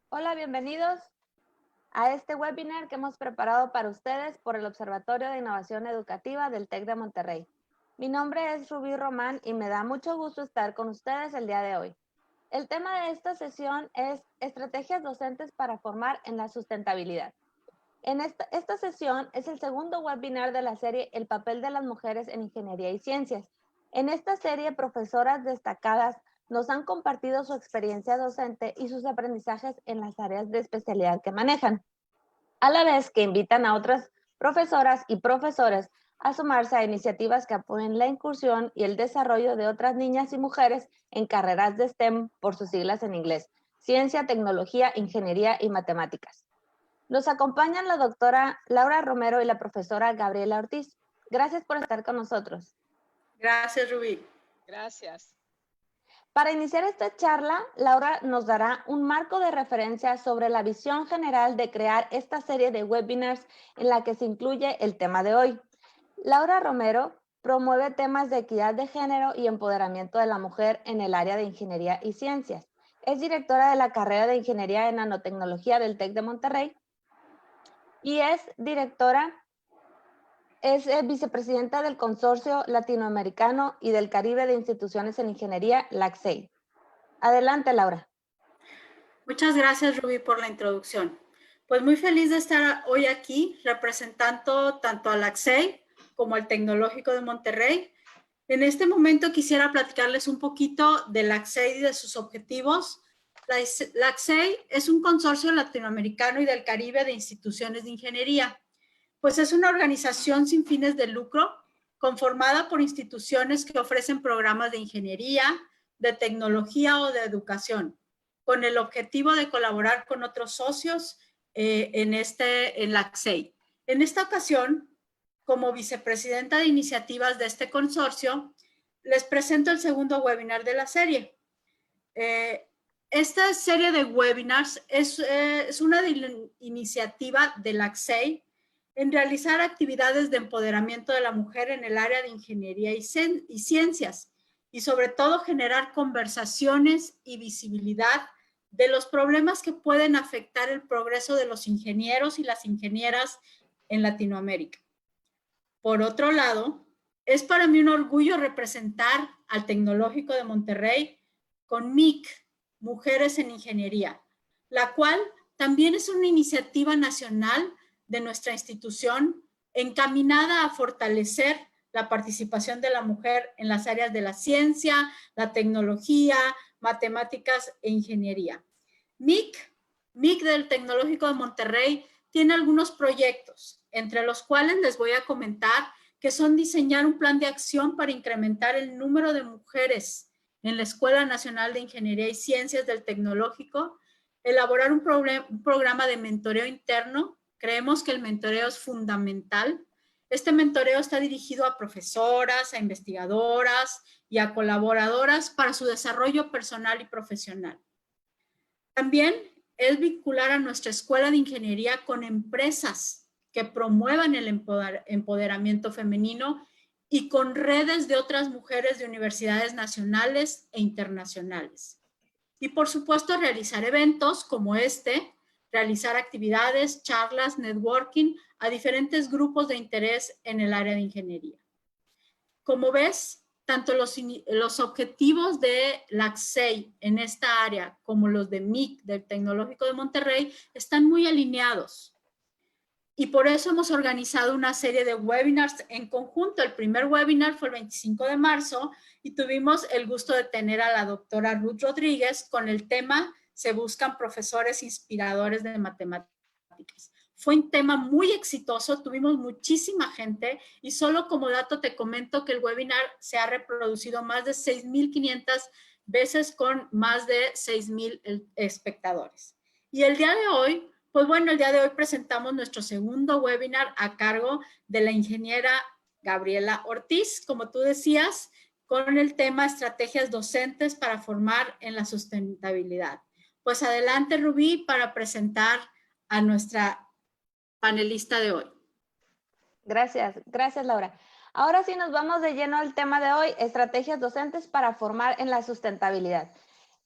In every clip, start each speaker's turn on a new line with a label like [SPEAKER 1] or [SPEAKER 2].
[SPEAKER 1] Hola, bienvenidos a este webinar que hemos preparado para ustedes por el Observatorio de Innovación Educativa del TEC de Monterrey. Mi nombre es Rubí Román y me da mucho gusto estar con ustedes el día de hoy. El tema de esta sesión es estrategias docentes para formar en la sustentabilidad. En esta sesión es el segundo webinar de la serie El papel de las mujeres en ingeniería y ciencias. En esta serie, profesoras destacadas nos han compartido su experiencia docente y sus aprendizajes en las áreas de especialidad que manejan, a la vez que invitan a otras profesoras y profesores a sumarse a iniciativas que apoyen la incursión y el desarrollo de otras niñas y mujeres en carreras de STEM, por sus siglas en inglés: ciencia, tecnología, ingeniería y matemáticas. Nos acompañan la doctora Laura Romero y la profesora Gabriela Ortiz. Gracias por estar con nosotros.
[SPEAKER 2] Gracias, Rubí.
[SPEAKER 3] Gracias.
[SPEAKER 1] Para iniciar esta charla, Laura nos dará un marco de referencia sobre la visión general de crear esta serie de webinars en la que se incluye el tema de hoy. Laura Romero promueve temas de equidad de género y empoderamiento de la mujer en el área de ingeniería y ciencias. Es directora de la carrera de Ingeniería en Nanotecnología del TEC de Monterrey y es vicepresidenta del Consorcio Latinoamericano y del Caribe de Instituciones en Ingeniería, LACSEI. Adelante, Laura.
[SPEAKER 2] Muchas gracias, Rubí, por la introducción. Pues muy feliz de estar hoy aquí representando tanto al LACSEI como al Tecnológico de Monterrey. En este momento quisiera platicarles un poquito del LACSEI y de sus objetivos. LACSEI es un consorcio latinoamericano y del Caribe de instituciones de ingeniería. Pues es una organización sin fines de lucro conformada por instituciones que ofrecen programas de ingeniería, de tecnología o de educación, con el objetivo de colaborar con otros socios en LACSEI. En esta ocasión, como vicepresidenta de iniciativas de este consorcio, les presento el segundo webinar de la serie. Esta serie de webinars es una iniciativa de LACSEI en realizar actividades de empoderamiento de la mujer en el área de ingeniería y ciencias, y sobre todo generar conversaciones y visibilidad de los problemas que pueden afectar el progreso de los ingenieros y las ingenieras en Latinoamérica. Por otro lado, es para mí un orgullo representar al Tecnológico de Monterrey con MIC, Mujeres en Ingeniería, la cual también es una iniciativa nacional de nuestra institución encaminada a fortalecer la participación de la mujer en las áreas de la ciencia, la tecnología, matemáticas e ingeniería. MIC del Tecnológico de Monterrey tiene algunos proyectos, entre los cuales les voy a comentar que son diseñar un plan de acción para incrementar el número de mujeres en la Escuela Nacional de Ingeniería y Ciencias del Tecnológico, elaborar un programa de mentoreo interno. Creemos que el mentoreo es fundamental. Este mentoreo está dirigido a profesoras, a investigadoras y a colaboradoras para su desarrollo personal y profesional. También es vincular a nuestra Escuela de Ingeniería con empresas que promuevan el empoderamiento femenino y con redes de otras mujeres de universidades nacionales e internacionales. Y por supuesto realizar eventos como este, realizar actividades, charlas, networking a diferentes grupos de interés en el área de ingeniería. Como ves, tanto los objetivos de LACSEI en esta área como los de MIC del Tecnológico de Monterrey están muy alineados. Y por eso hemos organizado una serie de webinars en conjunto. El primer webinar fue el 25 de marzo y tuvimos el gusto de tener a la doctora Ruth Rodríguez con el tema "Se buscan profesores inspiradores de matemáticas". Fue un tema muy exitoso, tuvimos muchísima gente y solo como dato te comento que el webinar se ha reproducido más de 6,500 veces con más de 6,000 espectadores. Y el día de hoy, pues bueno, el día de hoy presentamos nuestro segundo webinar a cargo de la ingeniera Gabriela Ortiz, como tú decías, con el tema Estrategias docentes para formar en la sustentabilidad. Pues adelante, Rubí, para presentar a nuestra panelista de hoy.
[SPEAKER 1] Gracias, Laura. Ahora sí nos vamos de lleno al tema de hoy, estrategias docentes para formar en la sustentabilidad.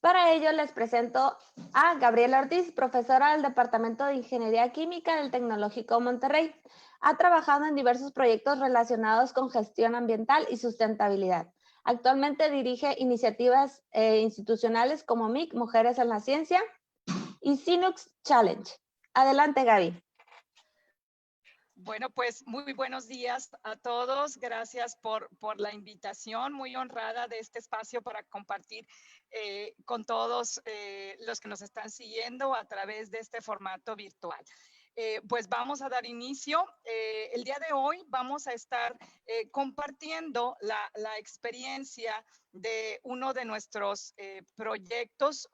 [SPEAKER 1] Para ello les presento a Gabriela Ortiz, profesora del Departamento de Ingeniería Química del Tecnológico Monterrey. Ha trabajado en diversos proyectos relacionados con gestión ambiental y sustentabilidad. Actualmente dirige iniciativas institucionales como MIC, Mujeres en la Ciencia, y Sinux Challenge. Adelante, Gaby.
[SPEAKER 3] Bueno, pues muy buenos días a todos. Gracias por la invitación. Muy honrada de este espacio para compartir con todos los que nos están siguiendo a través de este formato virtual. Pues vamos a dar inicio. El día de hoy vamos a estar compartiendo la experiencia de uno de nuestros proyectos,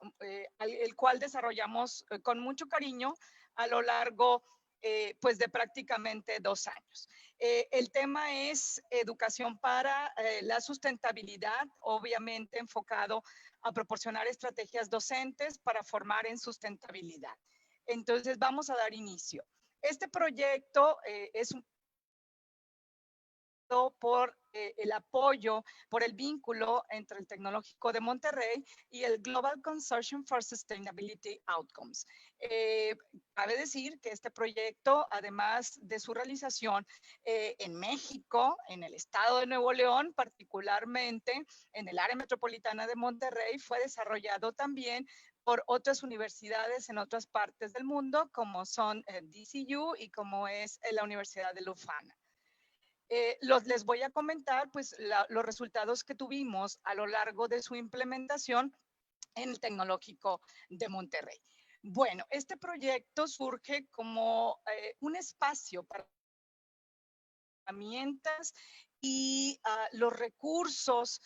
[SPEAKER 3] el cual desarrollamos con mucho cariño a lo largo pues de prácticamente 2 años. El tema es educación para la sustentabilidad, obviamente enfocado a proporcionar estrategias docentes para formar en sustentabilidad. Entonces vamos a dar inicio. Este proyecto es un por el apoyo, por el vínculo entre el Tecnológico de Monterrey y el Global Consortium for Sustainability Outcomes. Cabe decir que este proyecto, además de su realización en México, en el estado de Nuevo León, particularmente en el área metropolitana de Monterrey, fue desarrollado también por otras universidades en otras partes del mundo, como son DCU y como es la Universidad de Lufana. Les voy a comentar pues, los resultados que tuvimos a lo largo de su implementación en el Tecnológico de Monterrey. Bueno, este proyecto surge como un espacio para herramientas y los recursos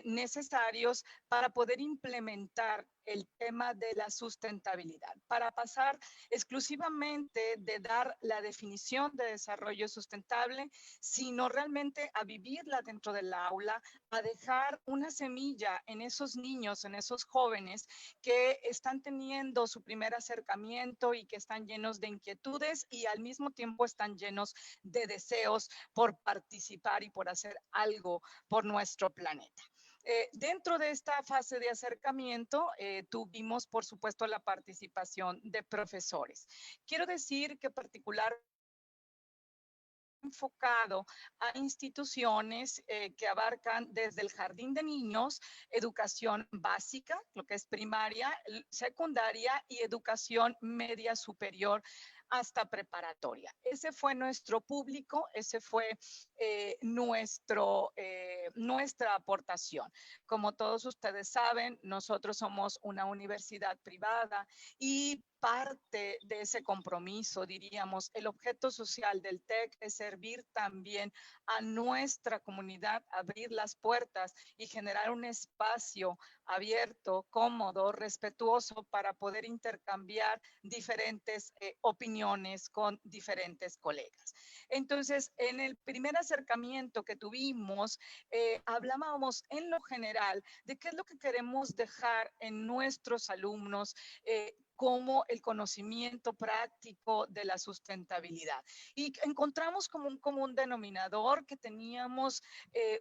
[SPEAKER 3] necesarios para poder implementar el tema de la sustentabilidad, para pasar exclusivamente de dar la definición de desarrollo sustentable, sino realmente a vivirla dentro del aula, a dejar una semilla en esos niños, en esos jóvenes que están teniendo su primer acercamiento y que están llenos de inquietudes y al mismo tiempo están llenos de deseos por participar y por hacer algo por nuestro planeta. Dentro de esta fase de acercamiento tuvimos, por supuesto, la participación de profesores. Quiero decir que particularmente enfocado a instituciones que abarcan desde el jardín de niños, educación básica, lo que es primaria, secundaria y educación media superior hasta preparatoria. Ese fue nuestro público, ese fue nuestra aportación. Como todos ustedes saben, nosotros somos una universidad privada y parte de ese compromiso, diríamos, el objeto social del TEC es servir también a nuestra comunidad, abrir las puertas y generar un espacio abierto, cómodo, respetuoso para poder intercambiar diferentes opiniones con diferentes colegas. Entonces, en el primer acercamiento que tuvimos, hablábamos en lo general de qué es lo que queremos dejar en nuestros alumnos, como el conocimiento práctico de la sustentabilidad. Y encontramos como un común denominador que teníamos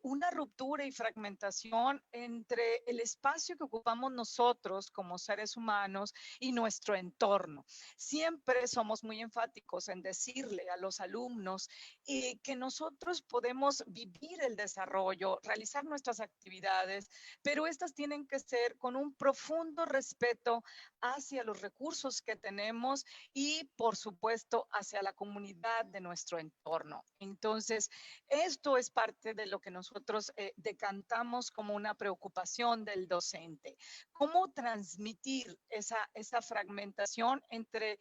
[SPEAKER 3] una ruptura y fragmentación entre el espacio que ocupamos nosotros como seres humanos y nuestro entorno. Siempre somos muy enfáticos en decirle a los alumnos que nosotros podemos vivir el desarrollo, realizar nuestras actividades, pero estas tienen que ser con un profundo respeto hacia los recursos que tenemos y, por supuesto, hacia la comunidad de nuestro entorno. Entonces, esto es parte de lo que nosotros decantamos como una preocupación del docente. ¿Cómo transmitir esa fragmentación entre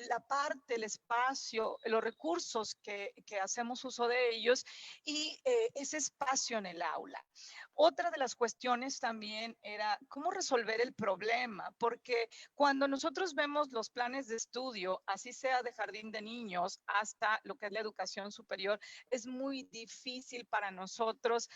[SPEAKER 3] la parte, el espacio, los recursos que hacemos uso de ellos y ese espacio en el aula? Otra de las cuestiones también era cómo resolver el problema, porque cuando nosotros vemos los planes de estudio, así sea de jardín de niños hasta lo que es la educación superior, es muy difícil para nosotros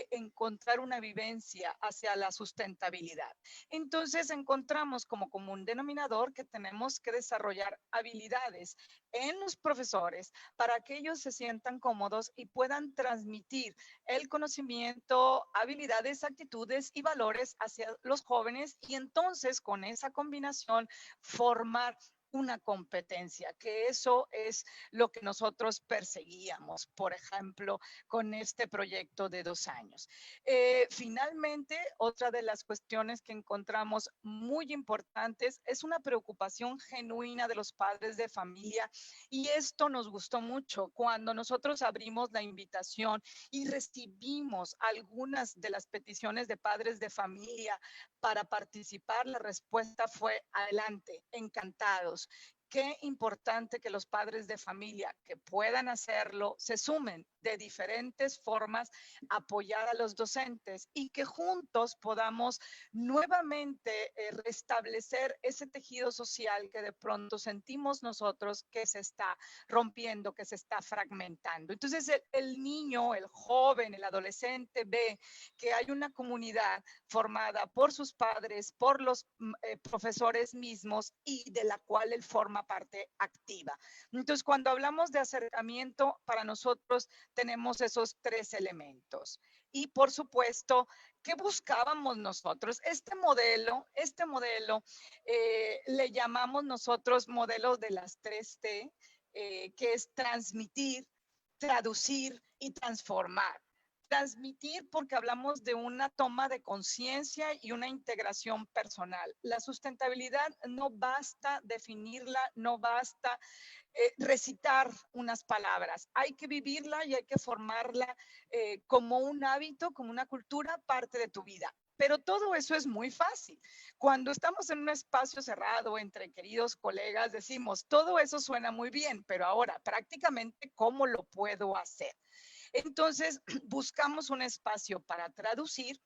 [SPEAKER 3] encontrar una vivencia hacia la sustentabilidad. Entonces encontramos como común denominador que tenemos que desarrollar habilidades en los profesores para que ellos se sientan cómodos y puedan transmitir el conocimiento, habilidades habilidades, actitudes y valores hacia los jóvenes y entonces con esa combinación formar una competencia, que eso es lo que nosotros perseguíamos, por ejemplo, con este proyecto de 2 años. Finalmente, otra de las cuestiones que encontramos muy importantes es una preocupación genuina de los padres de familia y esto nos gustó mucho cuando nosotros abrimos la invitación y recibimos algunas de las peticiones de padres de familia para participar. La respuesta fue adelante, encantados. Qué importante que los padres de familia que puedan hacerlo se sumen de diferentes formas a apoyar a los docentes y que juntos podamos nuevamente restablecer ese tejido social que de pronto sentimos nosotros que se está rompiendo, que se está fragmentando. Entonces el niño, el joven, el adolescente ve que hay una comunidad formada por sus padres, por los profesores mismos y de la cual él forma parte activa. Entonces, cuando hablamos de acercamiento, para nosotros tenemos esos 3 elementos. Y por supuesto, ¿qué buscábamos nosotros? Este modelo le llamamos nosotros modelo de las 3T, que es transmitir, traducir y transformar. Transmitir porque hablamos de una toma de conciencia y una integración personal. La sustentabilidad no basta definirla, no basta recitar unas palabras. Hay que vivirla y hay que formarla como un hábito, como una cultura, parte de tu vida. Pero todo eso es muy fácil. Cuando estamos en un espacio cerrado entre queridos colegas, decimos, todo eso suena muy bien, pero ahora prácticamente, ¿cómo lo puedo hacer? Entonces, buscamos un espacio para traducir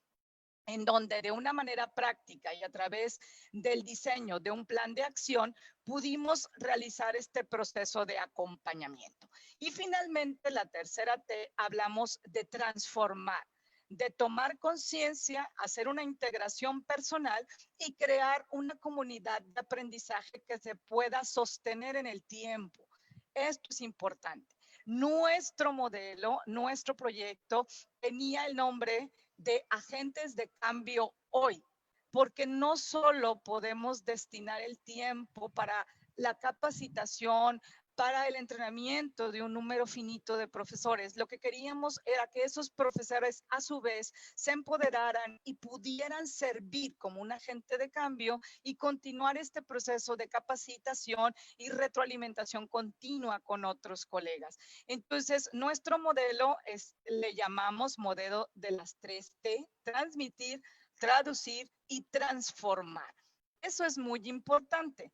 [SPEAKER 3] en donde de una manera práctica y a través del diseño de un plan de acción pudimos realizar este proceso de acompañamiento. Y finalmente, la tercera T, hablamos de transformar, de tomar conciencia, hacer una integración personal y crear una comunidad de aprendizaje que se pueda sostener en el tiempo. Esto es importante. Nuestro modelo, nuestro proyecto tenía el nombre de agentes de cambio hoy, porque no solo podemos destinar el tiempo para la capacitación, para el entrenamiento de un número finito de profesores. Lo que queríamos era que esos profesores a su vez se empoderaran y pudieran servir como un agente de cambio y continuar este proceso de capacitación y retroalimentación continua con otros colegas. Entonces, nuestro modelo le llamamos modelo de las 3T, transmitir, traducir y transformar. Eso es muy importante.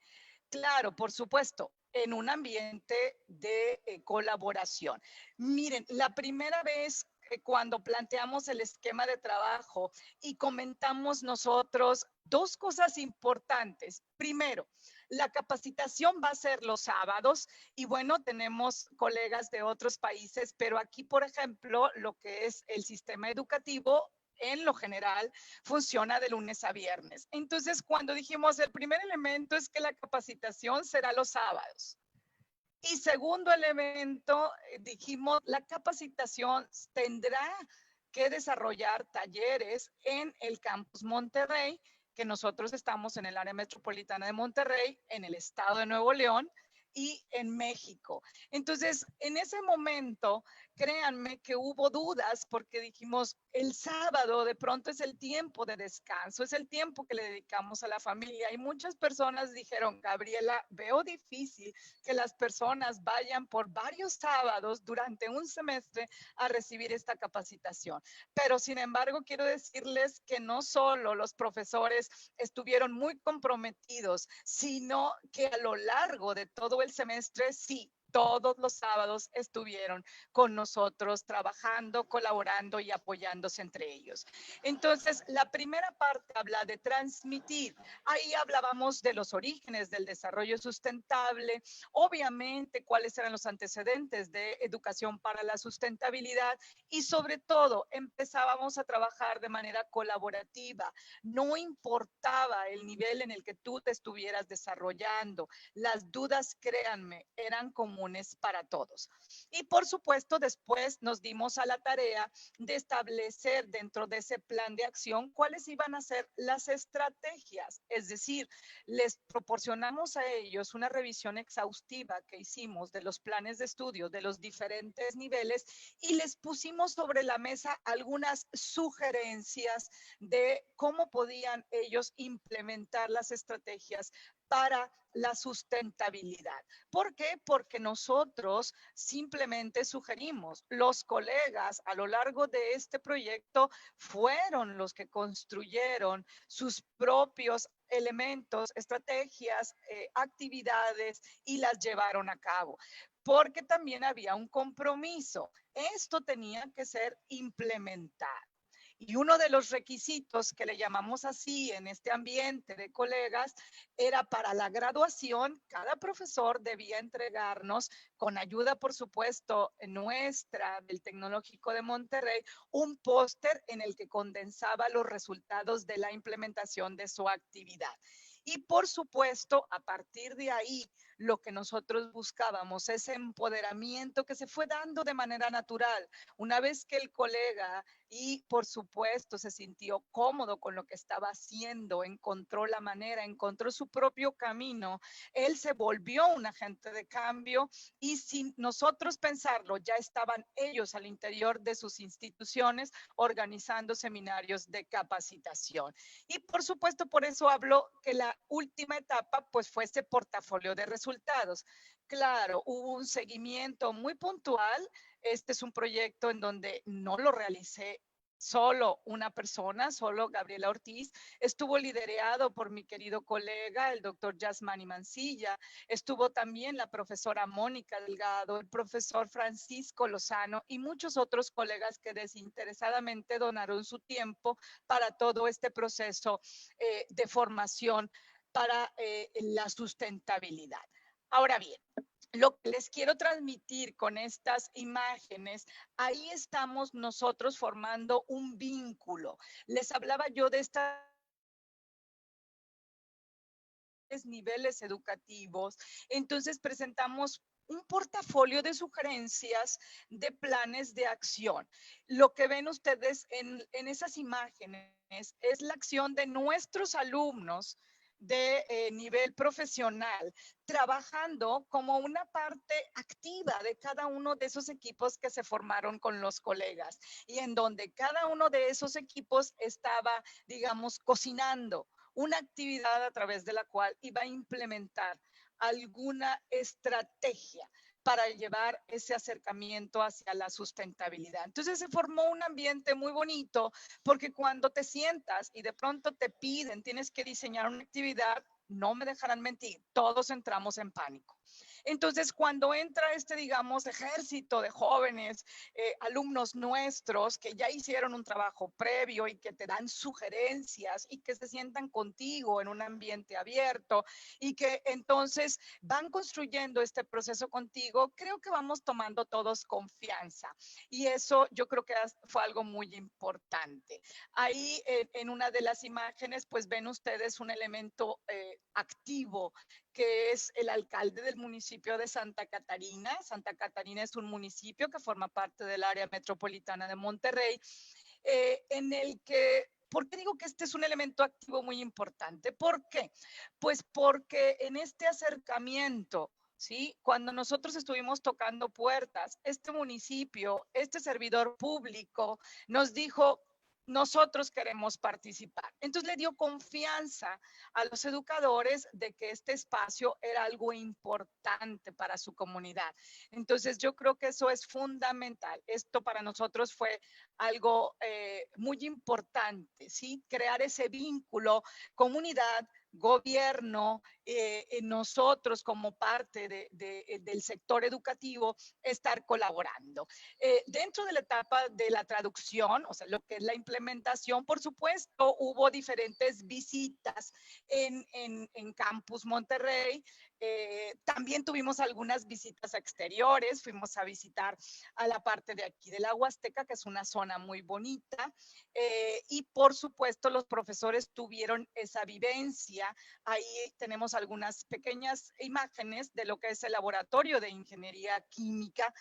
[SPEAKER 3] Claro, por supuesto, en un ambiente de colaboración. Miren, la primera vez cuando planteamos el esquema de trabajo y comentamos nosotros 2 cosas importantes. Primero, la capacitación va a ser los sábados y bueno, tenemos colegas de otros países, pero aquí, por ejemplo, lo que es el sistema educativo en lo general funciona de lunes a viernes. Entonces, cuando dijimos el primer elemento es que la capacitación será los sábados. Y segundo elemento, dijimos, la capacitación tendrá que desarrollar talleres en el campus Monterrey, que nosotros estamos en el área metropolitana de Monterrey, en el estado de Nuevo León y en México. Entonces, en ese momento, créanme que hubo dudas porque dijimos, el sábado de pronto es el tiempo de descanso, es el tiempo que le dedicamos a la familia. Y muchas personas dijeron, Gabriela, veo difícil que las personas vayan por varios sábados durante un semestre a recibir esta capacitación. Pero sin embargo, quiero decirles que no solo los profesores estuvieron muy comprometidos, sino que a lo largo de todo el semestre, sí, todos los sábados estuvieron con nosotros trabajando, colaborando y apoyándose entre ellos. Entonces, la primera parte habla de transmitir. Ahí hablábamos de los orígenes del desarrollo sustentable, obviamente cuáles eran los antecedentes de educación para la sustentabilidad y sobre todo empezábamos a trabajar de manera colaborativa. No importaba el nivel en el que tú te estuvieras desarrollando. Las dudas, créanme, eran comunes comunes para todos. Y por supuesto, después nos dimos a la tarea de establecer dentro de ese plan de acción cuáles iban a ser las estrategias. Es decir, les proporcionamos a ellos una revisión exhaustiva que hicimos de los planes de estudio de los diferentes niveles y les pusimos sobre la mesa algunas sugerencias de cómo podían ellos implementar las estrategias para la sustentabilidad. ¿Por qué? Porque nosotros simplemente sugerimos, los colegas a lo largo de este proyecto fueron los que construyeron sus propios elementos, estrategias, actividades y las llevaron a cabo, porque también había un compromiso. Esto tenía que ser implementado. Y uno de los requisitos que le llamamos así en este ambiente de colegas era para la graduación, cada profesor debía entregarnos, con ayuda por supuesto nuestra del Tecnológico de Monterrey, un póster en el que condensaba los resultados de la implementación de su actividad. Y por supuesto, a partir de ahí, lo que nosotros buscábamos, ese empoderamiento que se fue dando de manera natural. Una vez que el colega y por supuesto se sintió cómodo con lo que estaba haciendo, encontró la manera, encontró su propio camino, él se volvió un agente de cambio y sin nosotros pensarlo, ya estaban ellos al interior de sus instituciones organizando seminarios de capacitación. Y por supuesto, por eso hablo que la última etapa pues fue ese portafolio de resultados. Claro, hubo un seguimiento muy puntual. Este es un proyecto en donde no lo realicé solo una persona, solo Gabriela Ortiz. Estuvo liderado por mi querido colega, el doctor Yasmani Mancilla. Estuvo también la profesora Mónica Delgado, el profesor Francisco Lozano y muchos otros colegas que desinteresadamente donaron su tiempo para todo este proceso de formación para la sustentabilidad. Ahora bien, lo que les quiero transmitir con estas imágenes, ahí estamos nosotros formando un vínculo. Les hablaba yo de estos niveles educativos, entonces presentamos un portafolio de sugerencias de planes de acción. Lo que ven ustedes en esas imágenes es la acción de nuestros alumnos de nivel profesional, trabajando como una parte activa de cada uno de esos equipos que se formaron con los colegas y en donde cada uno de esos equipos estaba, digamos, cocinando una actividad a través de la cual iba a implementar alguna estrategia para llevar ese acercamiento hacia la sustentabilidad. Entonces se formó un ambiente muy bonito porque cuando te sientas y de pronto te piden, tienes que diseñar una actividad, no me dejarán mentir, todos entramos en pánico. Entonces, cuando entra este, digamos, ejército de jóvenes, alumnos nuestros que ya hicieron un trabajo previo y que te dan sugerencias y que se sientan contigo en un ambiente abierto y que entonces van construyendo este proceso contigo, creo que vamos tomando todos confianza. Y eso yo creo que fue algo muy importante. Ahí en una de las imágenes, pues ven ustedes un elemento activo que es el alcalde del municipio de Santa Catarina. Santa Catarina es un municipio que forma parte del área metropolitana de Monterrey, en el que, ¿por qué digo que este es un elemento activo muy importante? ¿Por qué? Pues porque en este acercamiento, ¿sí? Cuando nosotros estuvimos tocando puertas, este municipio, este servidor público nos dijo, nosotros queremos participar. Entonces le dio confianza a los educadores de que este espacio era algo importante para su comunidad. Entonces yo creo que eso es fundamental. Esto para nosotros fue algo muy importante, ¿sí? Crear ese vínculo, comunidad, gobierno, nosotros como parte del sector educativo, estar colaborando. Dentro de la etapa de la traducción, o sea, lo que es la implementación, por supuesto, hubo diferentes visitas en Campus Monterrey, También tuvimos algunas visitas exteriores, fuimos a visitar a la parte de aquí de la Huasteca, que es una zona muy bonita, y por supuesto los profesores tuvieron esa vivencia. Ahí tenemos algunas pequeñas imágenes de lo que es el laboratorio de ingeniería química.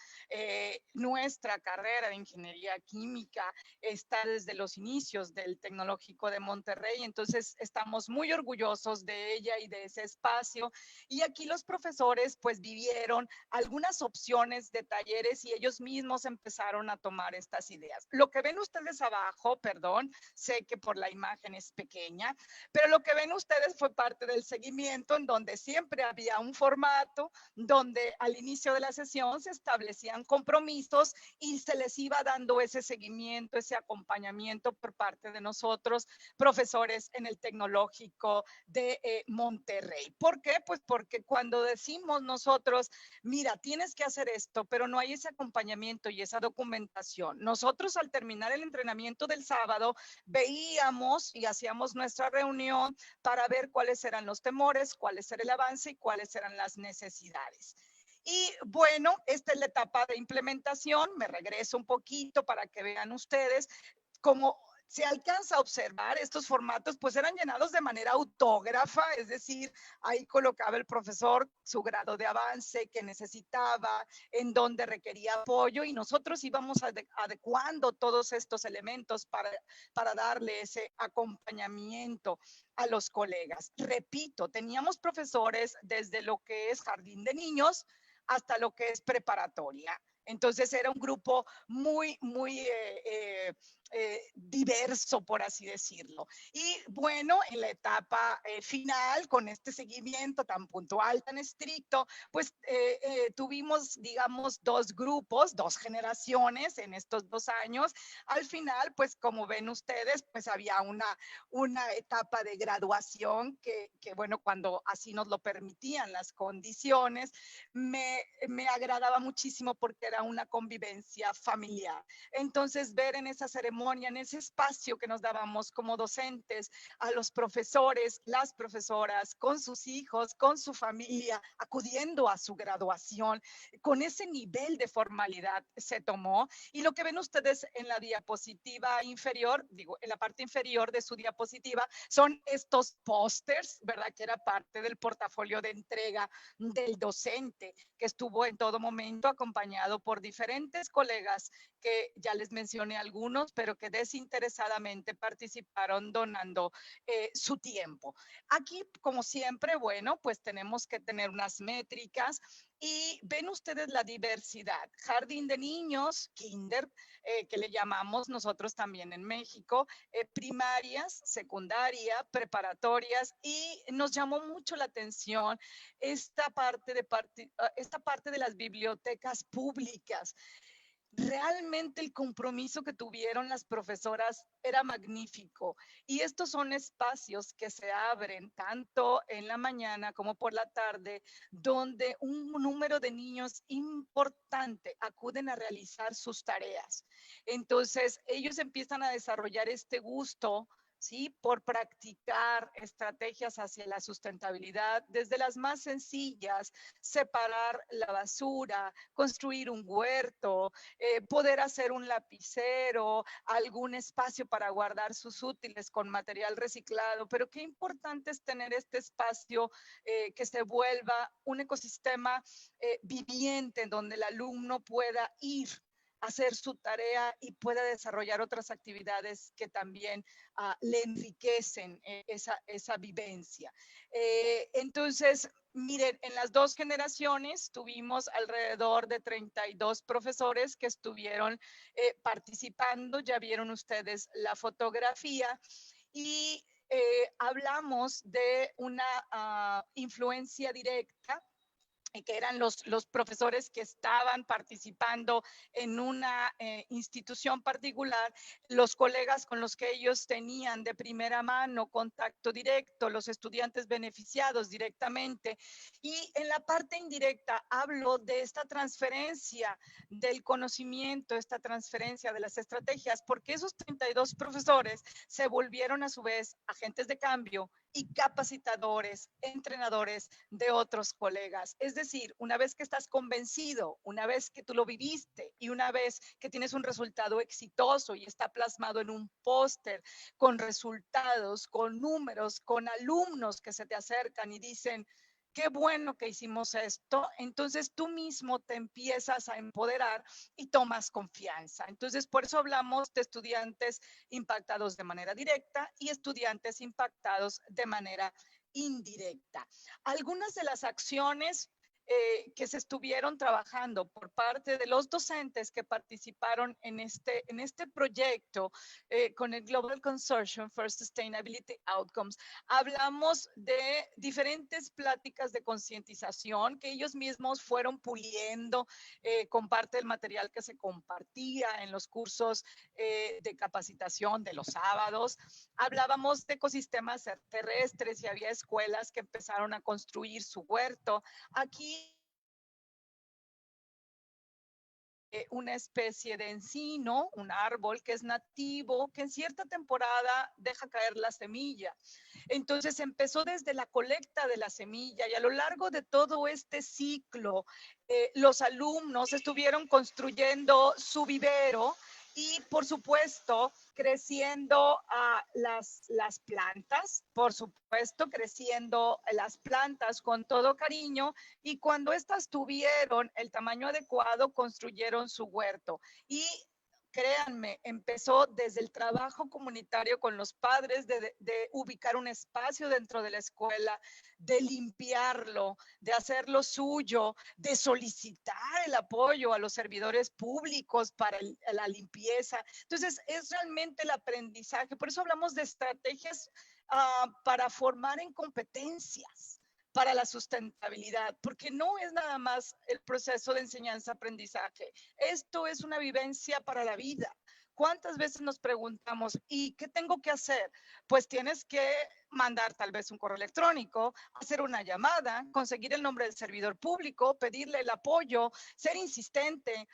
[SPEAKER 3] Nuestra carrera de ingeniería química está desde los inicios del Tecnológico de Monterrey, entonces estamos muy orgullosos de ella y de ese espacio. Y aquí los profesores pues vivieron algunas opciones de talleres y ellos mismos empezaron a tomar estas ideas. Lo que ven ustedes abajo, perdón, sé que por la imagen es pequeña, pero lo que ven ustedes fue parte del seguimiento en donde siempre había un formato donde al inicio de la sesión se establecían compromisos y se les iba dando ese seguimiento, ese acompañamiento por parte de nosotros, profesores en el Tecnológico de Monterrey. ¿Por qué? Pues porque cuando decimos nosotros, mira, tienes que hacer esto, pero no hay ese acompañamiento y esa documentación. Nosotros al terminar el entrenamiento del sábado, veíamos y hacíamos nuestra reunión para ver cuáles eran los temores, cuál era el avance y cuáles eran las necesidades. Y bueno, esta es la etapa de implementación. Me regreso un poquito para que vean ustedes cómo se alcanza a observar, estos formatos pues eran llenados de manera autógrafa, es decir, ahí colocaba el profesor su grado de avance que necesitaba, en donde requería apoyo y nosotros íbamos adecuando todos estos elementos para darle ese acompañamiento a los colegas. Repito, teníamos profesores desde lo que es jardín de niños hasta lo que es preparatoria. Entonces era un grupo muy diverso, por así decirlo. Y bueno, en la etapa final, con este seguimiento tan puntual, tan estricto, pues tuvimos, digamos, dos grupos, dos generaciones en estos 2 años. Al final, pues como ven ustedes, pues había una etapa de graduación que, bueno, cuando así nos lo permitían las condiciones, me agradaba muchísimo porque era una convivencia familiar. Entonces, ver en esa ceremonia, en ese espacio que nos dábamos como docentes, a los profesores, las profesoras, con sus hijos, con su familia, acudiendo a su graduación, con ese nivel de formalidad se tomó. Y lo que ven ustedes en la diapositiva inferior, digo, en la parte inferior de su diapositiva, son estos pósters, ¿verdad? Que era parte del portafolio de entrega del docente, que estuvo en todo momento acompañado por diferentes colegas que ya les mencioné algunos, pero que desinteresadamente participaron donando su tiempo. Aquí, como siempre, bueno, pues tenemos que tener unas métricas y ven ustedes la diversidad. Jardín de niños, kinder, que le llamamos nosotros también en México, primarias, secundaria, preparatorias, y nos llamó mucho la atención esta parte de las bibliotecas públicas. Realmente el compromiso que tuvieron las profesoras era magnífico y estos son espacios que se abren tanto en la mañana como por la tarde, donde un número de niños importante acuden a realizar sus tareas. Entonces ellos empiezan a desarrollar este gusto, ¿sí? Por practicar estrategias hacia la sustentabilidad, desde las más sencillas, separar la basura, construir un huerto, poder hacer un lapicero, algún espacio para guardar sus útiles con material reciclado, pero qué importante es tener este espacio que se vuelva un ecosistema viviente en donde el alumno pueda ir hacer su tarea y pueda desarrollar otras actividades que también le enriquecen esa vivencia. Entonces, miren, en las 2 generaciones tuvimos alrededor de 32 profesores que estuvieron participando. Ya vieron ustedes la fotografía y hablamos de una influencia directa, que eran los profesores que estaban participando en una institución particular, los colegas con los que ellos tenían de primera mano contacto directo, los estudiantes beneficiados directamente. Y en la parte indirecta hablo de esta transferencia del conocimiento, esta transferencia de las estrategias, porque esos 32 profesores se volvieron a su vez agentes de cambio y capacitadores, entrenadores de otros colegas. Es decir, una vez que estás convencido, una vez que tú lo viviste y una vez que tienes un resultado exitoso y está plasmado en un póster con resultados, con números, con alumnos que se te acercan y dicen, qué bueno que hicimos esto, entonces tú mismo te empiezas a empoderar y tomas confianza. Entonces, por eso hablamos de estudiantes impactados de manera directa y estudiantes impactados de manera indirecta. Algunas de las acciones que se estuvieron trabajando por parte de los docentes que participaron en este proyecto con el Global Consortium for Sustainability Outcomes. Hablamos de diferentes pláticas de concientización que ellos mismos fueron puliendo con parte del material que se compartía en los cursos de capacitación de los sábados. Hablábamos de ecosistemas terrestres y había escuelas que empezaron a construir su huerto. Aquí una especie de encino, un árbol que es nativo, que en cierta temporada deja caer la semilla. Entonces empezó desde la colecta de la semilla y a lo largo de todo este ciclo, los alumnos estuvieron construyendo su vivero y, por supuesto, creciendo las plantas, por supuesto, creciendo las plantas con todo cariño, y cuando estas tuvieron el tamaño adecuado, construyeron su huerto. Y créanme, empezó desde el trabajo comunitario con los padres de ubicar un espacio dentro de la escuela, de limpiarlo, de hacerlo suyo, de solicitar el apoyo a los servidores públicos para la limpieza. Entonces, es realmente el aprendizaje. Por eso hablamos de estrategias para formar en competencias para la sustentabilidad, porque no es nada más el proceso de enseñanza-aprendizaje. Esto es una vivencia para la vida. ¿Cuántas veces nos preguntamos, ¿y qué tengo que hacer? Pues tienes que mandar tal vez un correo electrónico, hacer una llamada, conseguir el nombre del servidor público, pedirle el apoyo, ser insistente,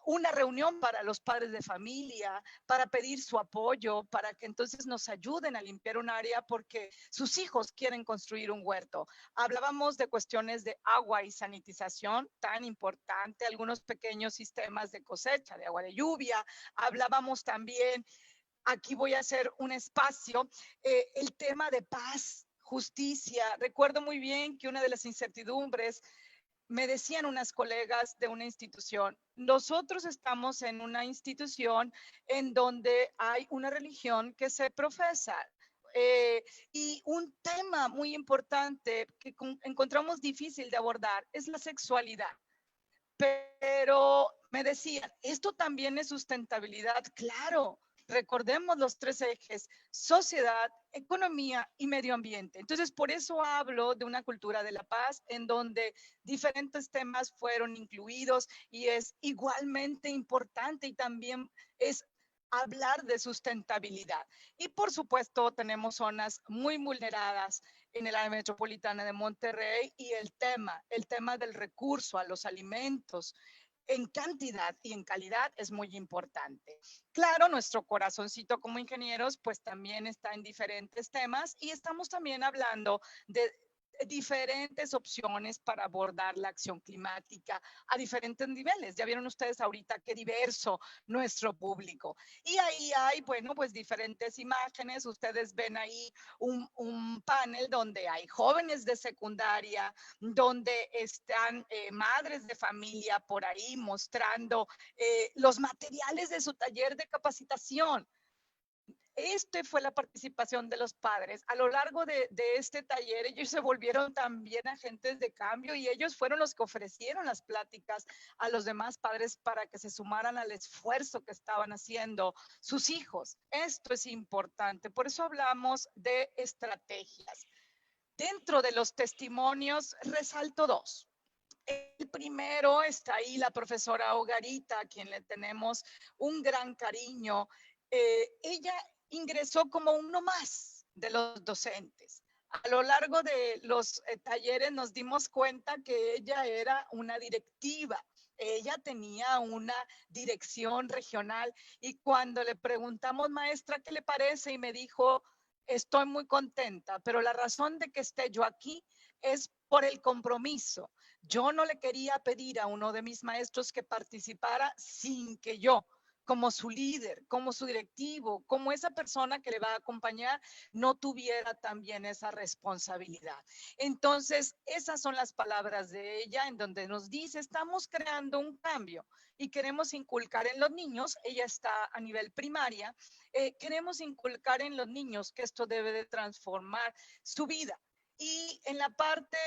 [SPEAKER 3] una reunión para los padres de familia, para pedir su apoyo, para que entonces nos ayuden a limpiar un área porque sus hijos quieren construir un huerto. Hablábamos de cuestiones de agua y sanitización, tan importante, algunos pequeños sistemas de cosecha de agua de lluvia. Hablábamos también, aquí voy a hacer un espacio, el tema de paz, justicia. Recuerdo muy bien que una de las incertidumbres, me decían unas colegas de una institución, nosotros estamos en una institución en donde hay una religión que se profesa. Y un tema muy importante que encontramos difícil de abordar es la sexualidad. Pero me decían, esto también es sustentabilidad. Claro, recordemos los tres ejes: sociedad, economía y medio ambiente. Entonces, por eso hablo de una cultura de la paz en donde diferentes temas fueron incluidos y es igualmente importante, y también es hablar de sustentabilidad. Y por supuesto, tenemos zonas muy vulneradas en el área metropolitana de Monterrey, y el tema del recurso a los alimentos en cantidad y en calidad es muy importante. Claro, nuestro corazoncito como ingenieros pues también está en diferentes temas, y estamos también hablando de diferentes opciones para abordar la acción climática a diferentes niveles. Ya vieron ustedes ahorita qué diverso nuestro público. Y ahí hay, bueno, pues diferentes imágenes. Ustedes ven ahí un panel donde hay jóvenes de secundaria, donde están madres de familia por ahí mostrando los materiales de su taller de capacitación. Este fue la participación de los padres. A lo largo de este taller, ellos se volvieron también agentes de cambio, y ellos fueron los que ofrecieron las pláticas a los demás padres para que se sumaran al esfuerzo que estaban haciendo sus hijos. Esto es importante. Por eso hablamos de estrategias. Dentro de los testimonios, resalto dos. El primero está ahí la profesora Ogarita, a quien le tenemos un gran cariño. Ella ingresó como uno más de los docentes. A lo largo de los talleres nos dimos cuenta que ella era una directiva. Ella tenía una dirección regional, y cuando le preguntamos, maestra, ¿qué le parece? Y me dijo, estoy muy contenta, pero la razón de que esté yo aquí es por el compromiso. Yo no le quería pedir a uno de mis maestros que participara sin que yo, como su líder, como su directivo, como esa persona que le va a acompañar, no tuviera también esa responsabilidad. Entonces, esas son las palabras de ella en donde nos dice, estamos creando un cambio y queremos inculcar en los niños, ella está a nivel primaria, queremos inculcar en los niños que esto debe de transformar su vida. Y en la parte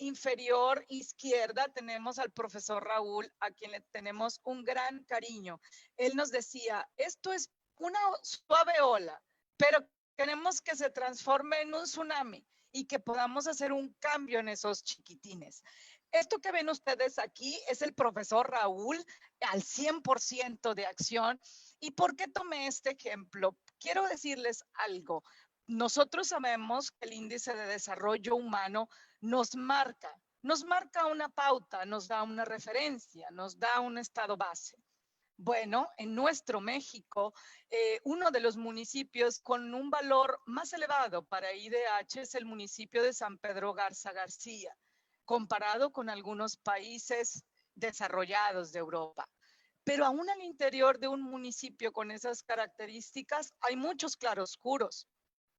[SPEAKER 3] inferior izquierda tenemos al profesor Raúl, a quien le tenemos un gran cariño. Él nos decía, esto es una suave ola, pero queremos que se transforme en un tsunami y que podamos hacer un cambio en esos chiquitines. Esto que ven ustedes aquí es el profesor Raúl al 100% de acción. ¿Y por qué tomé este ejemplo? Quiero decirles algo. Nosotros sabemos que el índice de desarrollo humano nos marca una pauta, nos da una referencia, nos da un estado base. Bueno, en nuestro México, uno de los municipios con un valor más elevado para IDH es el municipio de San Pedro Garza García, comparado con algunos países desarrollados de Europa. Pero aún al interior de un municipio con esas características hay muchos claroscuros.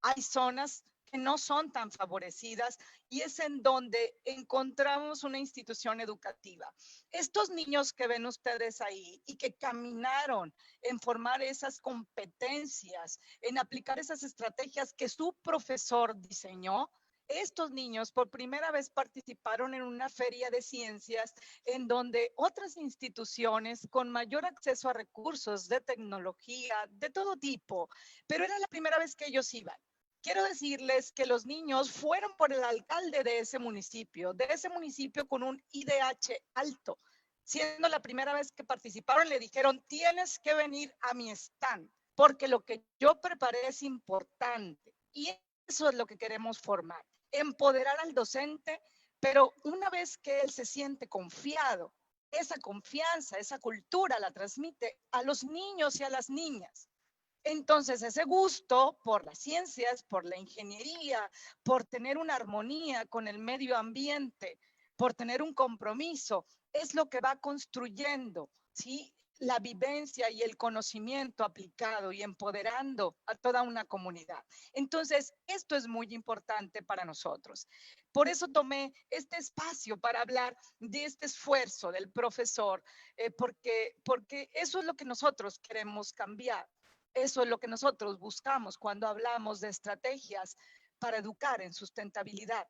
[SPEAKER 3] Hay zonas que no son tan favorecidas y es en donde encontramos una institución educativa. Estos niños que ven ustedes ahí y que caminaron en formar esas competencias, en aplicar esas estrategias que su profesor diseñó, estos niños por primera vez participaron en una feria de ciencias en donde otras instituciones con mayor acceso a recursos de tecnología, de todo tipo, pero era la primera vez que ellos iban. Quiero decirles que los niños fueron por el alcalde de ese municipio con un IDH alto. Siendo la primera vez que participaron, le dijeron, tienes que venir a mi stand, porque lo que yo preparé es importante. Y eso es lo que queremos formar, empoderar al docente, pero una vez que él se siente confiado, esa confianza, esa cultura la transmite a los niños y a las niñas. Entonces, ese gusto por las ciencias, por la ingeniería, por tener una armonía con el medio ambiente, por tener un compromiso, es lo que va construyendo, ¿sí? La vivencia y el conocimiento aplicado y empoderando a toda una comunidad. Entonces, esto es muy importante para nosotros. Por eso tomé este espacio para hablar de este esfuerzo del profesor, porque eso es lo que nosotros queremos cambiar. Eso es lo que nosotros buscamos cuando hablamos de estrategias para educar en sustentabilidad.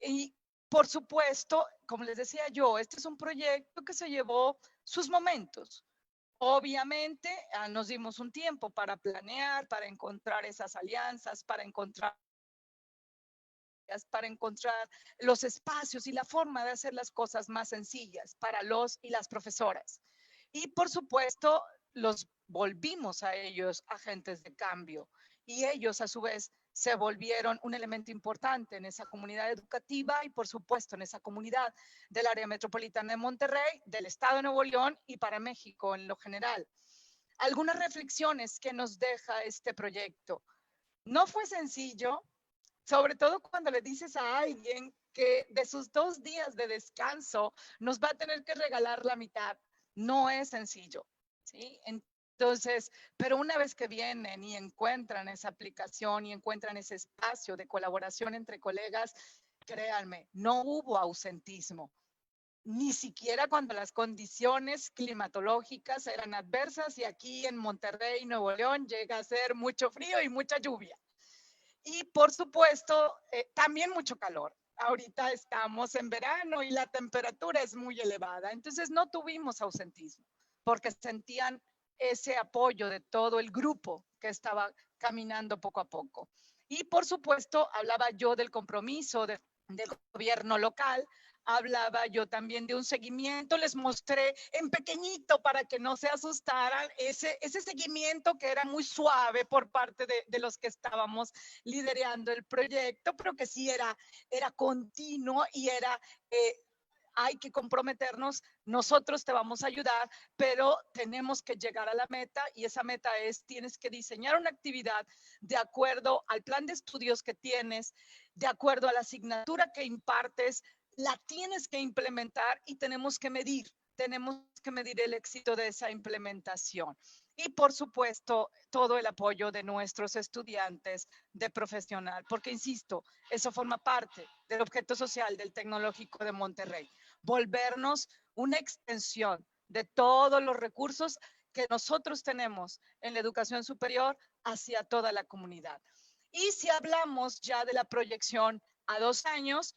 [SPEAKER 3] Y por supuesto, como les decía yo, este es un proyecto que se llevó sus momentos. Obviamente, nos dimos un tiempo para planear, para encontrar esas alianzas, para encontrar los espacios y la forma de hacer las cosas más sencillas para los y las profesoras. Y por supuesto, los volvimos a ellos agentes de cambio y ellos a su vez se volvieron un elemento importante en esa comunidad educativa y por supuesto en esa comunidad del área metropolitana de Monterrey, del estado de Nuevo León y para México en lo general. Algunas reflexiones que nos deja este proyecto. No fue sencillo, sobre todo cuando le dices a alguien que de sus 2 días de descanso nos va a tener que regalar la mitad. No es sencillo, ¿sí? Entonces, pero una vez que vienen y encuentran esa aplicación y encuentran ese espacio de colaboración entre colegas, créanme, no hubo ausentismo, ni siquiera cuando las condiciones climatológicas eran adversas y aquí en Monterrey, Nuevo León, llega a ser mucho frío y mucha lluvia. Y por supuesto, también mucho calor. Ahorita estamos en verano y la temperatura es muy elevada, entonces no tuvimos ausentismo porque sentían ese apoyo de todo el grupo que estaba caminando poco a poco. Y por supuesto, hablaba yo del compromiso del gobierno local, hablaba yo también de un seguimiento, les mostré en pequeñito para que no se asustaran ese seguimiento que era muy suave por parte de los que estábamos liderando el proyecto, pero que sí era continuo y era hay que comprometernos, nosotros te vamos a ayudar, pero tenemos que llegar a la meta y esa meta es, tienes que diseñar una actividad de acuerdo al plan de estudios que tienes, de acuerdo a la asignatura que impartes, la tienes que implementar y tenemos que medir el éxito de esa implementación. Y por supuesto, todo el apoyo de nuestros estudiantes de profesional, porque insisto, eso forma parte del objeto social del Tecnológico de Monterrey. Volvernos una extensión de todos los recursos que nosotros tenemos en la educación superior hacia toda la comunidad. Y si hablamos ya de la proyección a 2 años,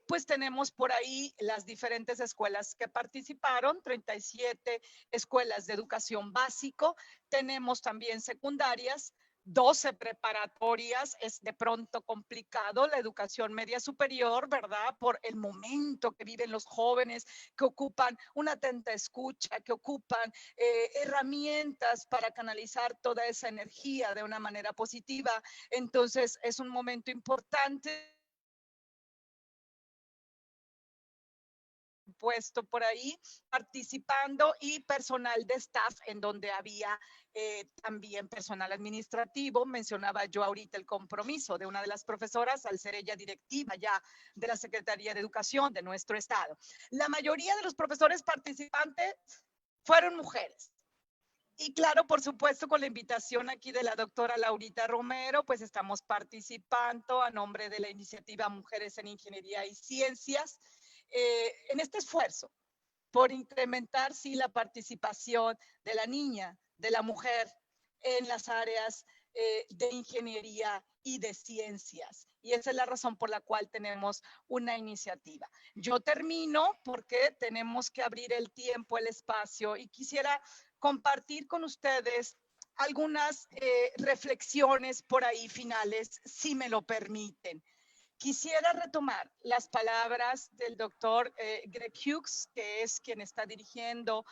[SPEAKER 3] pues tenemos por ahí las diferentes escuelas que participaron, 37 escuelas de educación básico, tenemos también secundarias, 12 preparatorias, es de pronto complicado la educación media superior, ¿verdad? Por el momento que viven los jóvenes, que ocupan una atenta escucha, que ocupan herramientas para canalizar toda esa energía de una manera positiva. Entonces, es un momento importante puesto por ahí participando y personal de staff en donde había también personal administrativo. Mencionaba yo ahorita el compromiso de una de las profesoras al ser ella directiva ya de la Secretaría de Educación de nuestro estado. La mayoría de los profesores participantes fueron mujeres. Y claro, por supuesto, con la invitación aquí de la doctora Laurita Romero, pues estamos participando a nombre de la iniciativa Mujeres en Ingeniería y Ciencias en este esfuerzo por incrementar, sí, la participación de la niña, de la mujer en las áreas de ingeniería y de ciencias. Y esa es la razón por la cual tenemos una iniciativa. Yo termino porque tenemos que abrir el tiempo, el espacio, y quisiera compartir con ustedes algunas reflexiones por ahí finales, si me lo permiten. Quisiera retomar las palabras del doctor Greg Hughes, que es quien está dirigiendo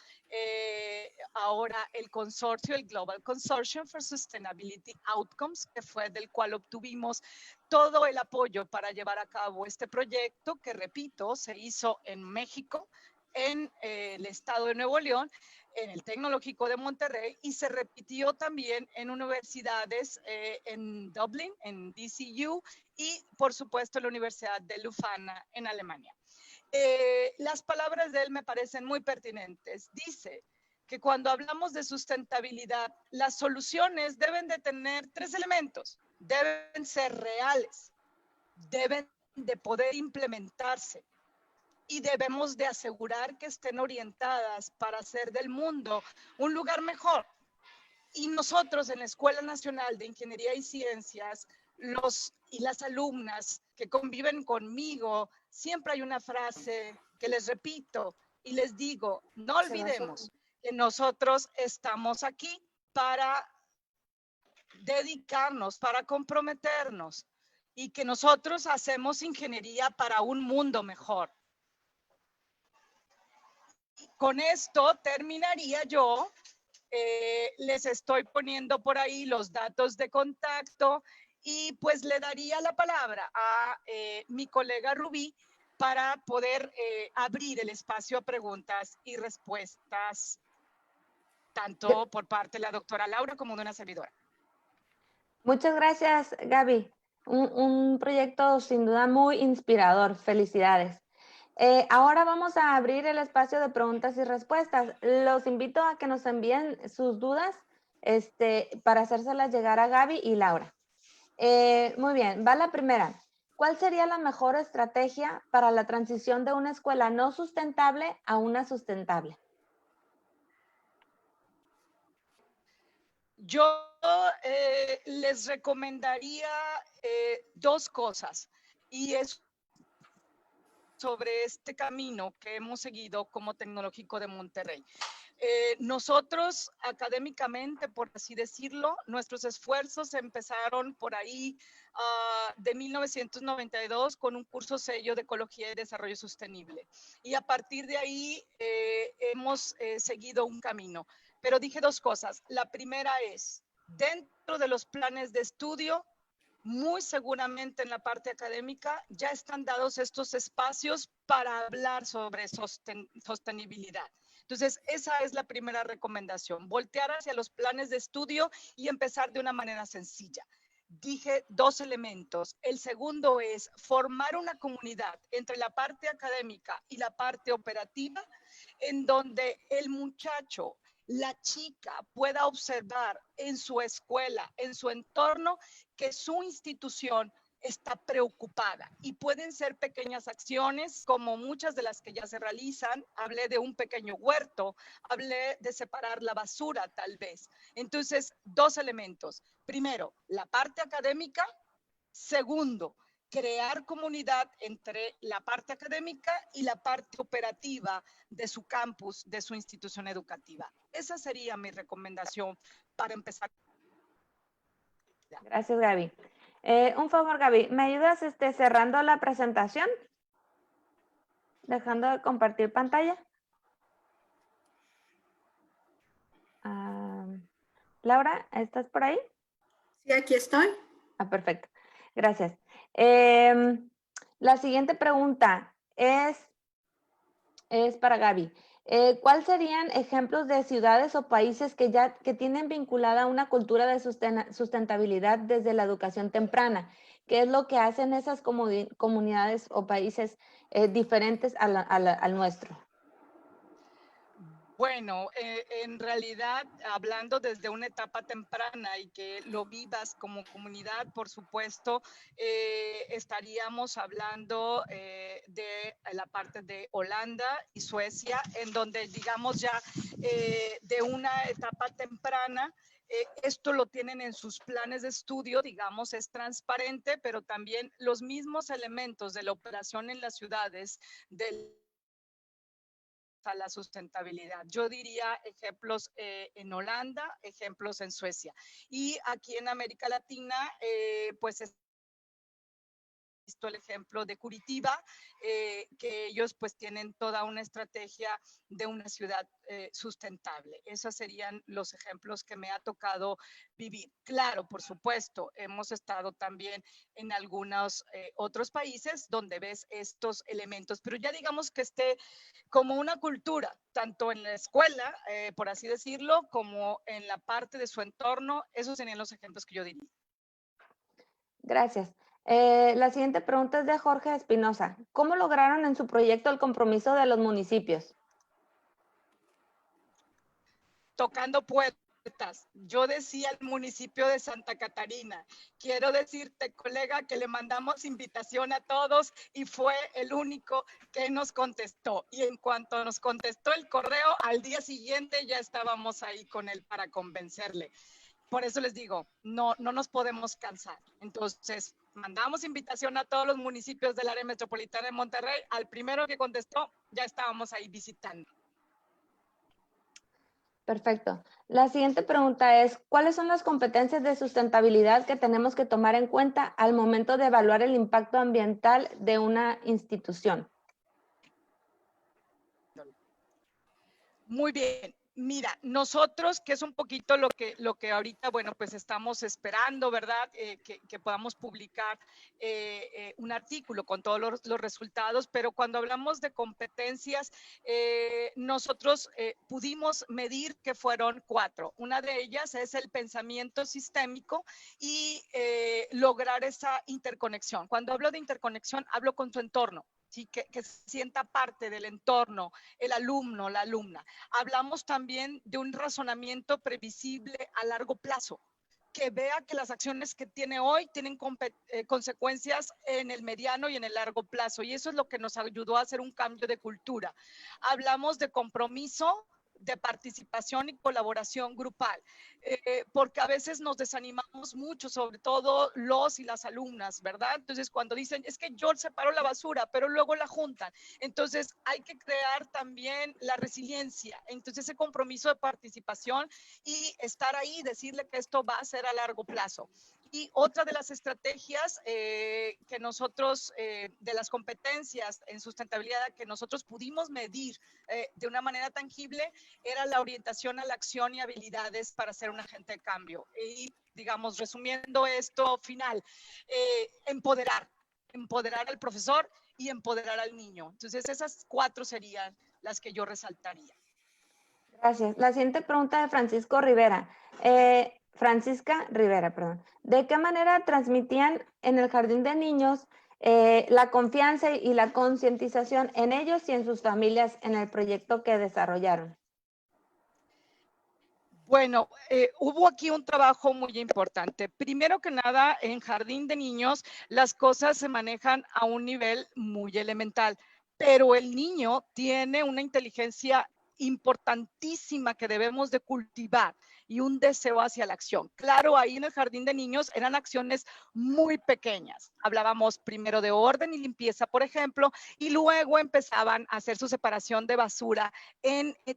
[SPEAKER 3] ahora el consorcio, el Global Consortium for Sustainability Outcomes, que fue del cual obtuvimos todo el apoyo para llevar a cabo este proyecto, que repito, se hizo en México, en el estado de Nuevo León, en el Tecnológico de Monterrey, y se repitió también en universidades en Dublín, en DCU, y por supuesto la Universidad de Lufana en Alemania. Las palabras de él me parecen muy pertinentes. Dice que cuando hablamos de sustentabilidad, las soluciones deben de tener 3 elementos. Deben ser reales, deben de poder implementarse y debemos de asegurar que estén orientadas para hacer del mundo un lugar mejor. Y nosotros en la Escuela Nacional de Ingeniería y Ciencias, los y las alumnas que conviven conmigo, siempre hay una frase que les repito y les digo, no olvidemos que nosotros estamos aquí para dedicarnos, para comprometernos y que nosotros hacemos ingeniería para un mundo mejor. Con esto terminaría yo. Les estoy poniendo por ahí los datos de contacto y pues le daría la palabra a mi colega Rubí para poder abrir el espacio a preguntas y respuestas, tanto por parte de la doctora Laura como de una servidora.
[SPEAKER 1] Muchas gracias, Gaby. Un proyecto sin duda muy inspirador. Felicidades. Ahora vamos a abrir el espacio de preguntas y respuestas. Los invito a que nos envíen sus dudas para hacérselas llegar a Gaby y Laura. Muy bien, va la primera. ¿Cuál sería la mejor estrategia para la transición de una escuela no sustentable a una sustentable?
[SPEAKER 3] Yo les recomendaría 2 cosas y es sobre este camino que hemos seguido como Tecnológico de Monterrey. Nosotros académicamente, por así decirlo, nuestros esfuerzos empezaron por ahí de 1992 con un curso sello de Ecología y Desarrollo Sostenible. Y a partir de ahí hemos seguido un camino. Pero dije 2 cosas. La primera es, dentro de los planes de estudio, muy seguramente en la parte académica ya están dados estos espacios para hablar sobre sostenibilidad. Entonces, esa es la primera recomendación, voltear hacia los planes de estudio y empezar de una manera sencilla. Dije 2 elementos. El segundo es formar una comunidad entre la parte académica y la parte operativa, en donde el muchacho, la chica pueda observar en su escuela, en su entorno, que su institución está preocupada y pueden ser pequeñas acciones como muchas de las que ya se realizan. Hablé de un pequeño huerto, hablé de separar la basura tal vez. Entonces, 2 elementos. Primero, la parte académica. Segundo, crear comunidad entre la parte académica y la parte operativa de su campus, de su institución educativa. Esa sería mi recomendación para empezar.
[SPEAKER 1] Gracias, Gaby. Un favor, Gaby, ¿me ayudas cerrando la presentación? Dejando de compartir pantalla. Laura, ¿estás por ahí?
[SPEAKER 2] Sí, aquí estoy.
[SPEAKER 1] Perfecto. Gracias. La siguiente pregunta es para Gaby. ¿Cuáles serían ejemplos de ciudades o países que tienen vinculada una cultura de sustentabilidad desde la educación temprana? ¿Qué es lo que hacen esas comunidades o países diferentes al nuestro?
[SPEAKER 3] Bueno, en realidad, hablando desde una etapa temprana y que lo vivas como comunidad, por supuesto, estaríamos hablando de la parte de Holanda y Suecia, en donde, digamos, ya de una etapa temprana, esto lo tienen en sus planes de estudio, digamos, es transparente, pero también los mismos elementos de la operación en las ciudades, del a la sustentabilidad. Yo diría ejemplos en Holanda, ejemplos en Suecia. Y aquí en América Latina, pues visto el ejemplo de Curitiba, que ellos pues tienen toda una estrategia de una ciudad sustentable. Esos serían los ejemplos que me ha tocado vivir. Claro, por supuesto, hemos estado también en algunos otros países donde ves estos elementos, pero ya digamos que esté como una cultura, tanto en la escuela, por así decirlo, como en la parte de su entorno. Esos serían los ejemplos que yo diría.
[SPEAKER 1] Gracias. La siguiente pregunta es de Jorge Espinosa. ¿Cómo lograron en su proyecto el compromiso de los municipios?
[SPEAKER 3] Tocando puertas. Yo decía al municipio de Santa Catarina, quiero decirte, colega, que le mandamos invitación a todos y fue el único que nos contestó. Y en cuanto nos contestó el correo, al día siguiente ya estábamos ahí con él para convencerle. Por eso les digo, no nos podemos cansar. Entonces, mandamos invitación a todos los municipios del área metropolitana de Monterrey. Al primero que contestó, ya estábamos ahí visitando.
[SPEAKER 1] Perfecto. La siguiente pregunta es, ¿cuáles son las competencias de sustentabilidad que tenemos que tomar en cuenta al momento de evaluar el impacto ambiental de una institución?
[SPEAKER 3] Muy bien. Mira, nosotros, que es un poquito lo que ahorita, bueno, pues estamos esperando, ¿verdad? Que podamos publicar un artículo con todos los resultados, pero cuando hablamos de competencias, nosotros pudimos medir que fueron 4. Una de ellas es el pensamiento sistémico y lograr esa interconexión. Cuando hablo de interconexión, hablo con tu entorno. Sí, que se sienta parte del entorno, el alumno, la alumna. Hablamos también de un razonamiento previsible a largo plazo, que vea que las acciones que tiene hoy tienen consecuencias en el mediano y en el largo plazo. Y eso es lo que nos ayudó a hacer un cambio de cultura. Hablamos de compromiso, de participación y colaboración grupal, porque a veces nos desanimamos mucho, sobre todo los y las alumnas, ¿verdad? Entonces, cuando dicen, es que yo separo la basura, pero luego la juntan. Entonces, hay que crear también la resiliencia. Entonces, ese compromiso de participación y estar ahí, decirle que esto va a ser a largo plazo. Y otra de las estrategias que nosotros, de las competencias en sustentabilidad que nosotros pudimos medir de una manera tangible, era la orientación a la acción y habilidades para ser un agente de cambio. Y digamos, resumiendo esto final, empoderar al profesor y empoderar al niño. Entonces, esas 4 serían las que yo resaltaría.
[SPEAKER 1] Gracias. La siguiente pregunta de Francisca Rivera. Perdón. ¿De qué manera transmitían en el jardín de niños la confianza y la concientización en ellos y en sus familias en el proyecto que desarrollaron?
[SPEAKER 3] Bueno, hubo aquí un trabajo muy importante. Primero que nada, en jardín de niños, las cosas se manejan a un nivel muy elemental, pero el niño tiene una inteligencia importantísima que debemos de cultivar y un deseo hacia la acción. Claro, ahí en el jardín de niños eran acciones muy pequeñas. Hablábamos primero de orden y limpieza, por ejemplo, y luego empezaban a hacer su separación de basura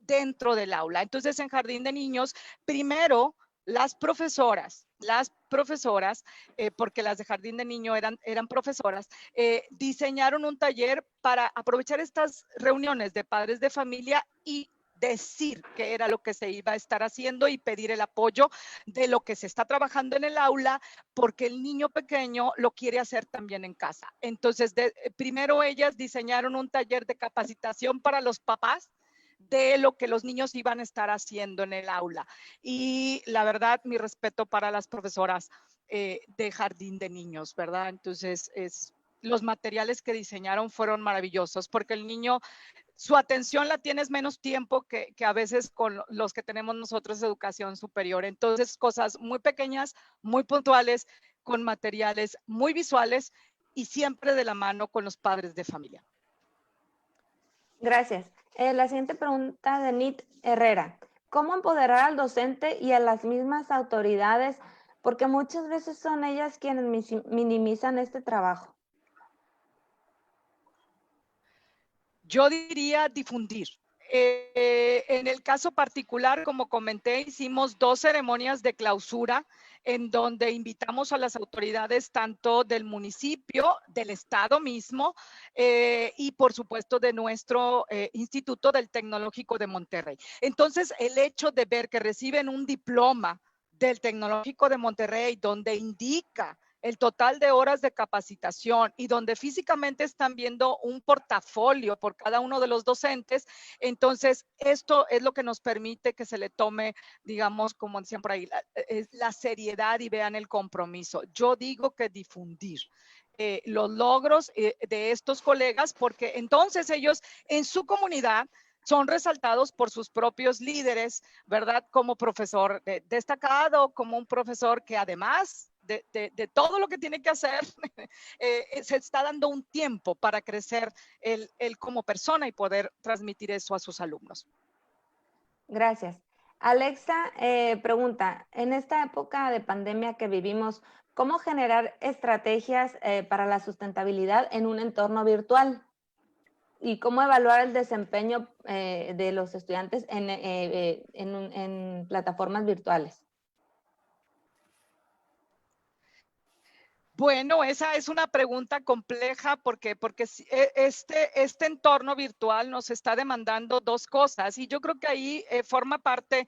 [SPEAKER 3] dentro del aula. Entonces, en jardín de niños, primero las profesoras, porque las de jardín de niño eran profesoras, diseñaron un taller para aprovechar estas reuniones de padres de familia y decir qué era lo que se iba a estar haciendo y pedir el apoyo de lo que se está trabajando en el aula, porque el niño pequeño lo quiere hacer también en casa. Entonces, primero ellas diseñaron un taller de capacitación para los papás de lo que los niños iban a estar haciendo en el aula. Y la verdad, mi respeto para las profesoras de jardín de niños, ¿verdad? Entonces, los materiales que diseñaron fueron maravillosos, porque el niño, su atención la tienes menos tiempo que a veces con los que tenemos nosotros educación superior. Entonces, cosas muy pequeñas, muy puntuales, con materiales muy visuales y siempre de la mano con los padres de familia.
[SPEAKER 1] Gracias. La siguiente pregunta de Nit Herrera. ¿Cómo empoderar al docente y a las mismas autoridades? Porque muchas veces son ellas quienes minimizan este trabajo.
[SPEAKER 3] Yo diría difundir. En el caso particular, como comenté, hicimos 2 ceremonias de clausura en donde invitamos a las autoridades tanto del municipio, del estado mismo y por supuesto de nuestro Instituto del Tecnológico de Monterrey. Entonces, el hecho de ver que reciben un diploma del Tecnológico de Monterrey donde indica el total de horas de capacitación y donde físicamente están viendo un portafolio por cada uno de los docentes, entonces esto es lo que nos permite que se le tome, digamos, como decían por ahí, la seriedad y vean el compromiso. Yo digo que difundir los logros de estos colegas, porque entonces ellos en su comunidad son resaltados por sus propios líderes, ¿verdad? Como profesor destacado, como un profesor que además de todo lo que tiene que hacer, se está dando un tiempo para crecer él como persona y poder transmitir eso a sus alumnos.
[SPEAKER 1] Gracias. Alexa pregunta, en esta época de pandemia que vivimos, ¿cómo generar estrategias para la sustentabilidad en un entorno virtual? ¿Y cómo evaluar el desempeño de los estudiantes en plataformas virtuales?
[SPEAKER 3] Bueno, esa es una pregunta compleja porque este entorno virtual nos está demandando 2 cosas y yo creo que ahí forma parte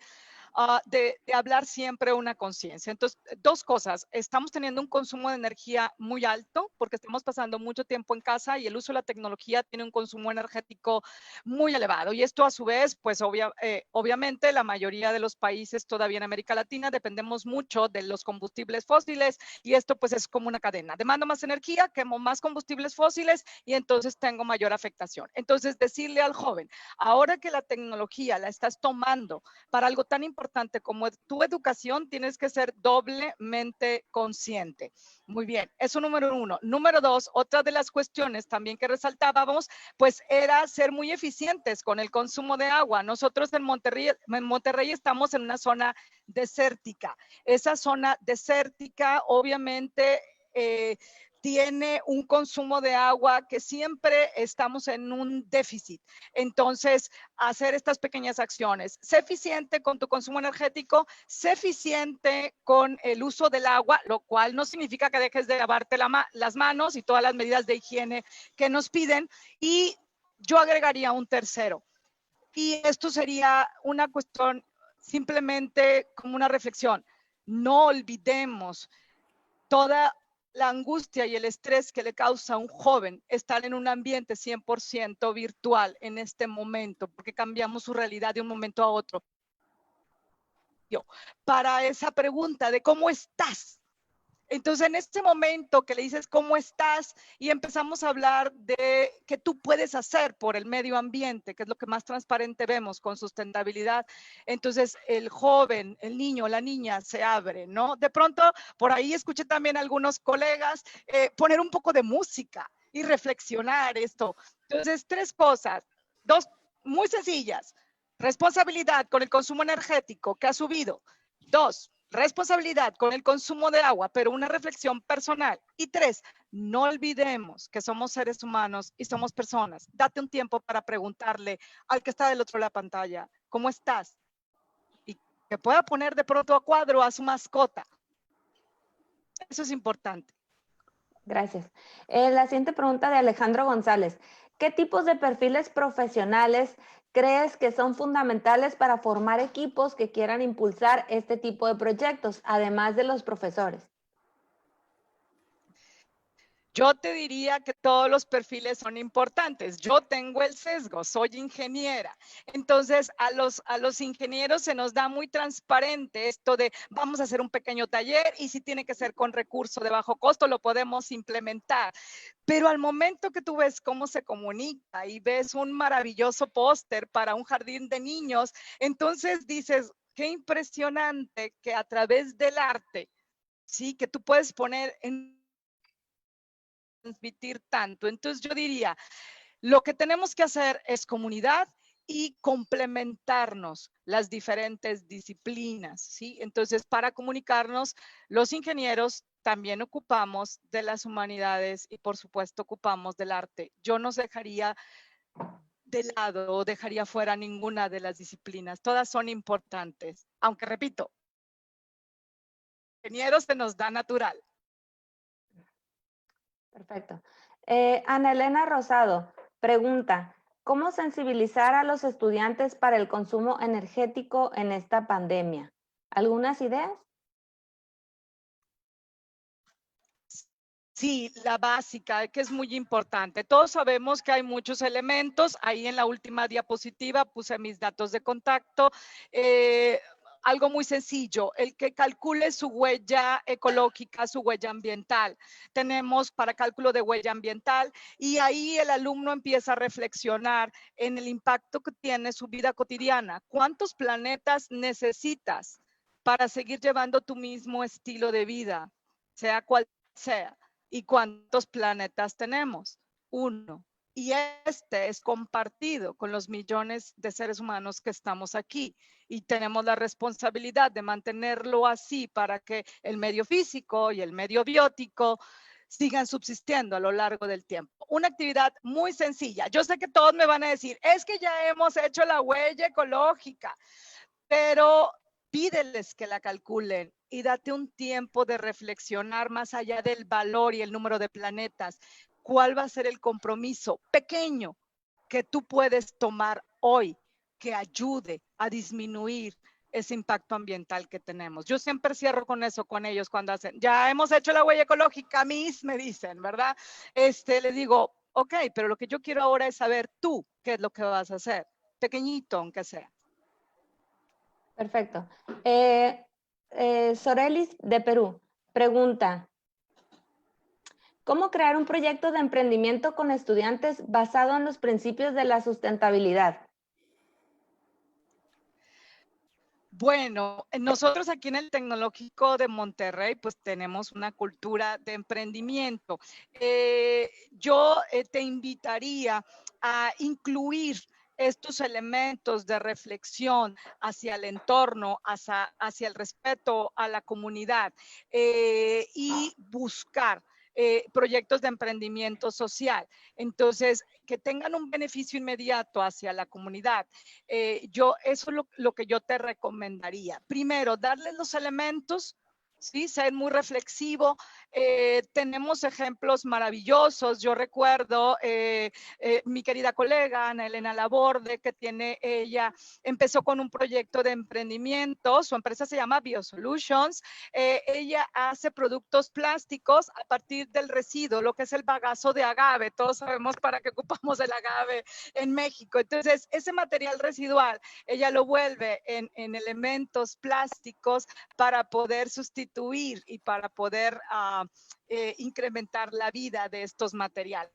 [SPEAKER 3] de hablar siempre una conciencia. Entonces, 2 cosas. Estamos teniendo un consumo de energía muy alto porque estamos pasando mucho tiempo en casa y el uso de la tecnología tiene un consumo energético muy elevado. Y esto a su vez, pues obviamente la mayoría de los países todavía en América Latina dependemos mucho de los combustibles fósiles y esto pues es como una cadena. Demando más energía, quemo más combustibles fósiles y entonces tengo mayor afectación. Entonces, decirle al joven, ahora que la tecnología la estás tomando para algo tan importante como tu educación, tienes que ser doblemente consciente. Muy bien, eso número 1. Número 2, otra de las cuestiones también que resaltábamos, pues era ser muy eficientes con el consumo de agua. Nosotros en Monterrey estamos en una zona desértica. Esa zona desértica, obviamente, tiene un consumo de agua que siempre estamos en un déficit. Entonces, hacer estas pequeñas acciones. Sé eficiente con tu consumo energético, sé eficiente con el uso del agua, lo cual no significa que dejes de lavarte las manos y todas las medidas de higiene que nos piden. Y yo agregaría un tercero. Y esto sería una cuestión simplemente como una reflexión. No olvidemos toda la angustia y el estrés que le causa a un joven estar en un ambiente 100% virtual en este momento, porque cambiamos su realidad de un momento a otro. Para esa pregunta de cómo estás. Entonces, en este momento que le dices cómo estás y empezamos a hablar de qué tú puedes hacer por el medio ambiente, que es lo que más transparente vemos con sustentabilidad, entonces el joven, el niño, la niña se abre, ¿no? De pronto, por ahí escuché también a algunos colegas poner un poco de música y reflexionar esto. Entonces, tres cosas, dos muy sencillas. Responsabilidad con el consumo energético que ha subido. Dos, responsabilidad con el consumo de agua, pero una reflexión personal. Y tres, no olvidemos que somos seres humanos y somos personas. Date un tiempo para preguntarle al que está del otro de la pantalla, ¿cómo estás? Y que pueda poner de pronto a cuadro a su mascota. Eso es importante.
[SPEAKER 1] Gracias. La siguiente pregunta de Alejandro González. ¿Qué tipos de perfiles profesionales crees que son fundamentales para formar equipos que quieran impulsar este tipo de proyectos, además de los profesores?
[SPEAKER 3] Yo te diría que todos los perfiles son importantes. Yo tengo el sesgo, soy ingeniera. Entonces, a los ingenieros se nos da muy transparente esto de vamos a hacer un pequeño taller y si tiene que ser con recurso de bajo costo, lo podemos implementar. Pero al momento que tú ves cómo se comunica y ves un maravilloso póster para un jardín de niños, entonces dices, qué impresionante que a través del arte, sí, que tú puedes poner en transmitir tanto. Entonces yo diría, lo que tenemos que hacer es comunidad y complementarnos las diferentes disciplinas, ¿sí? Entonces, para comunicarnos, los ingenieros también ocupamos de las humanidades y, por supuesto, ocupamos del arte. Yo no dejaría de lado o dejaría fuera ninguna de las disciplinas. Todas son importantes, aunque repito, ingenieros se nos da natural.
[SPEAKER 1] Perfecto. Ana Elena Rosado pregunta, ¿cómo sensibilizar a los estudiantes para el consumo energético en esta pandemia? ¿Algunas ideas?
[SPEAKER 3] Sí, la básica, que es muy importante. Todos sabemos que hay muchos elementos. Ahí en la última diapositiva puse mis datos de contacto. Algo muy sencillo, el que calcule su huella ecológica, su huella ambiental. Tenemos para cálculo de huella ambiental y ahí el alumno empieza a reflexionar en el impacto que tiene su vida cotidiana. ¿Cuántos planetas necesitas para seguir llevando tu mismo estilo de vida, sea cual sea? ¿Y cuántos planetas tenemos? Uno. Y este es compartido con los millones de seres humanos que estamos aquí. Y tenemos la responsabilidad de mantenerlo así para que el medio físico y el medio biótico sigan subsistiendo a lo largo del tiempo. Una actividad muy sencilla. Yo sé que todos me van a decir, es que ya hemos hecho la huella ecológica, pero pídeles que la calculen y date un tiempo de reflexionar más allá del valor y el número de planetas. ¿Cuál va a ser el compromiso pequeño que tú puedes tomar hoy que ayude a disminuir ese impacto ambiental que tenemos? Yo siempre cierro con eso con ellos cuando hacen, ya hemos hecho la huella ecológica, mis, me dicen, ¿verdad? Les digo, ok, pero lo que yo quiero ahora es saber tú qué es lo que vas a hacer, pequeñito aunque sea.
[SPEAKER 1] Perfecto. Sorelis de Perú pregunta, ¿cómo crear un proyecto de emprendimiento con estudiantes basado en los principios de la sustentabilidad?
[SPEAKER 3] Bueno, nosotros aquí en el Tecnológico de Monterrey, pues tenemos una cultura de emprendimiento. Yo te invitaría a incluir estos elementos de reflexión hacia el entorno, hacia el respeto a la comunidad y buscar proyectos de emprendimiento social. Entonces, que tengan un beneficio inmediato hacia la comunidad. Eso es lo que yo te recomendaría. Primero, darles los elementos, ¿sí? Ser muy reflexivo. Tenemos ejemplos maravillosos. Yo recuerdo mi querida colega Ana Elena Laborde, que ella empezó con un proyecto de emprendimiento. Su empresa se llama BioSolutions. Ella hace productos plásticos a partir del residuo, lo que es el bagazo de agave. Todos sabemos para qué ocupamos el agave en México. Entonces, ese material residual, ella lo vuelve en elementos plásticos para poder sustituir y para poder incrementar la vida de estos materiales.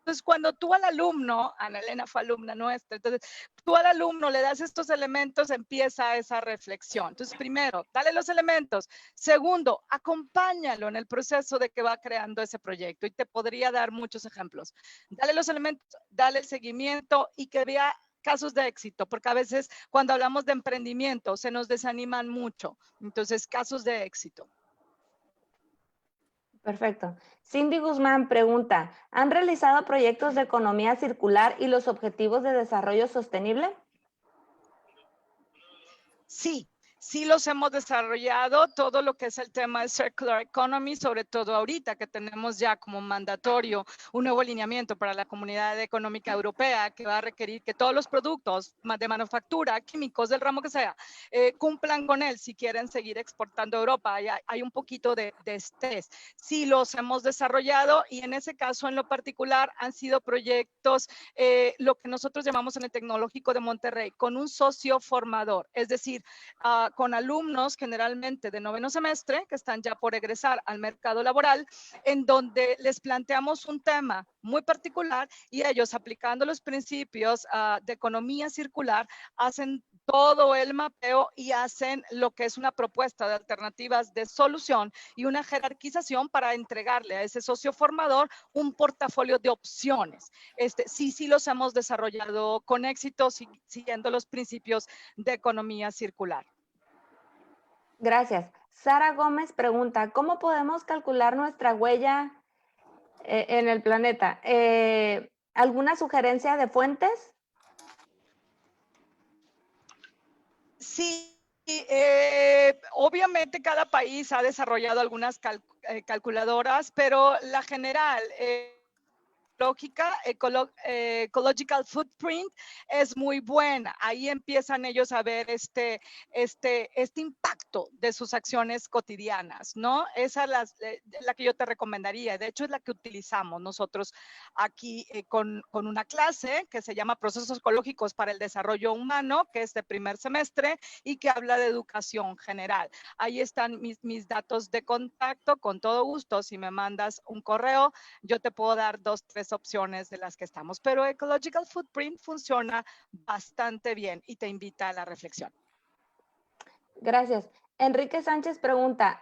[SPEAKER 3] Entonces, cuando tú al alumno, Ana Elena fue alumna nuestra, entonces tú al alumno le das estos elementos, empieza esa reflexión. Entonces, primero, dale los elementos. Segundo, acompáñalo en el proceso de que va creando ese proyecto, y te podría dar muchos ejemplos. Dale los elementos, dale el seguimiento y que vea casos de éxito, porque a veces cuando hablamos de emprendimiento se nos desaniman mucho. Entonces, casos de éxito.
[SPEAKER 1] Perfecto. Cindy Guzmán pregunta, ¿han realizado proyectos de economía circular y los objetivos de desarrollo sostenible?
[SPEAKER 3] Sí. Sí los hemos desarrollado, todo lo que es el tema de Circular Economy, sobre todo ahorita que tenemos ya como mandatorio un nuevo alineamiento para la Comunidad Económica Europea que va a requerir que todos los productos de manufactura, químicos, del ramo que sea, cumplan con él si quieren seguir exportando a Europa. Hay un poquito de estrés. Sí los hemos desarrollado, y en ese caso en lo particular han sido proyectos, lo que nosotros llamamos en el Tecnológico de Monterrey, con un socio formador, es decir, con alumnos generalmente de noveno semestre que están ya por egresar al mercado laboral, en donde les planteamos un tema muy particular y ellos, aplicando los principios de economía circular, hacen todo el mapeo y hacen lo que es una propuesta de alternativas de solución y una jerarquización para entregarle a ese socio formador un portafolio de opciones. Sí los hemos desarrollado con éxito, siguiendo los principios de economía circular.
[SPEAKER 1] Gracias. Sara Gómez pregunta, ¿cómo podemos calcular nuestra huella en el planeta? ¿Alguna sugerencia de fuentes?
[SPEAKER 3] Sí, obviamente cada país ha desarrollado algunas calculadoras, pero la general, ecological footprint, es muy buena. Ahí empiezan ellos a ver este impacto de sus acciones cotidianas, ¿no? Esa es la que yo te recomendaría. De hecho, es la que utilizamos nosotros aquí con una clase que se llama Procesos Ecológicos para el Desarrollo Humano, que es de primer semestre y que habla de educación general. Ahí están mis datos de contacto. Con todo gusto, si me mandas un correo, yo te puedo dar 2, 3 opciones de las que estamos, pero Ecological Footprint funciona bastante bien y te invita a la reflexión.
[SPEAKER 1] Gracias. Enrique Sánchez pregunta,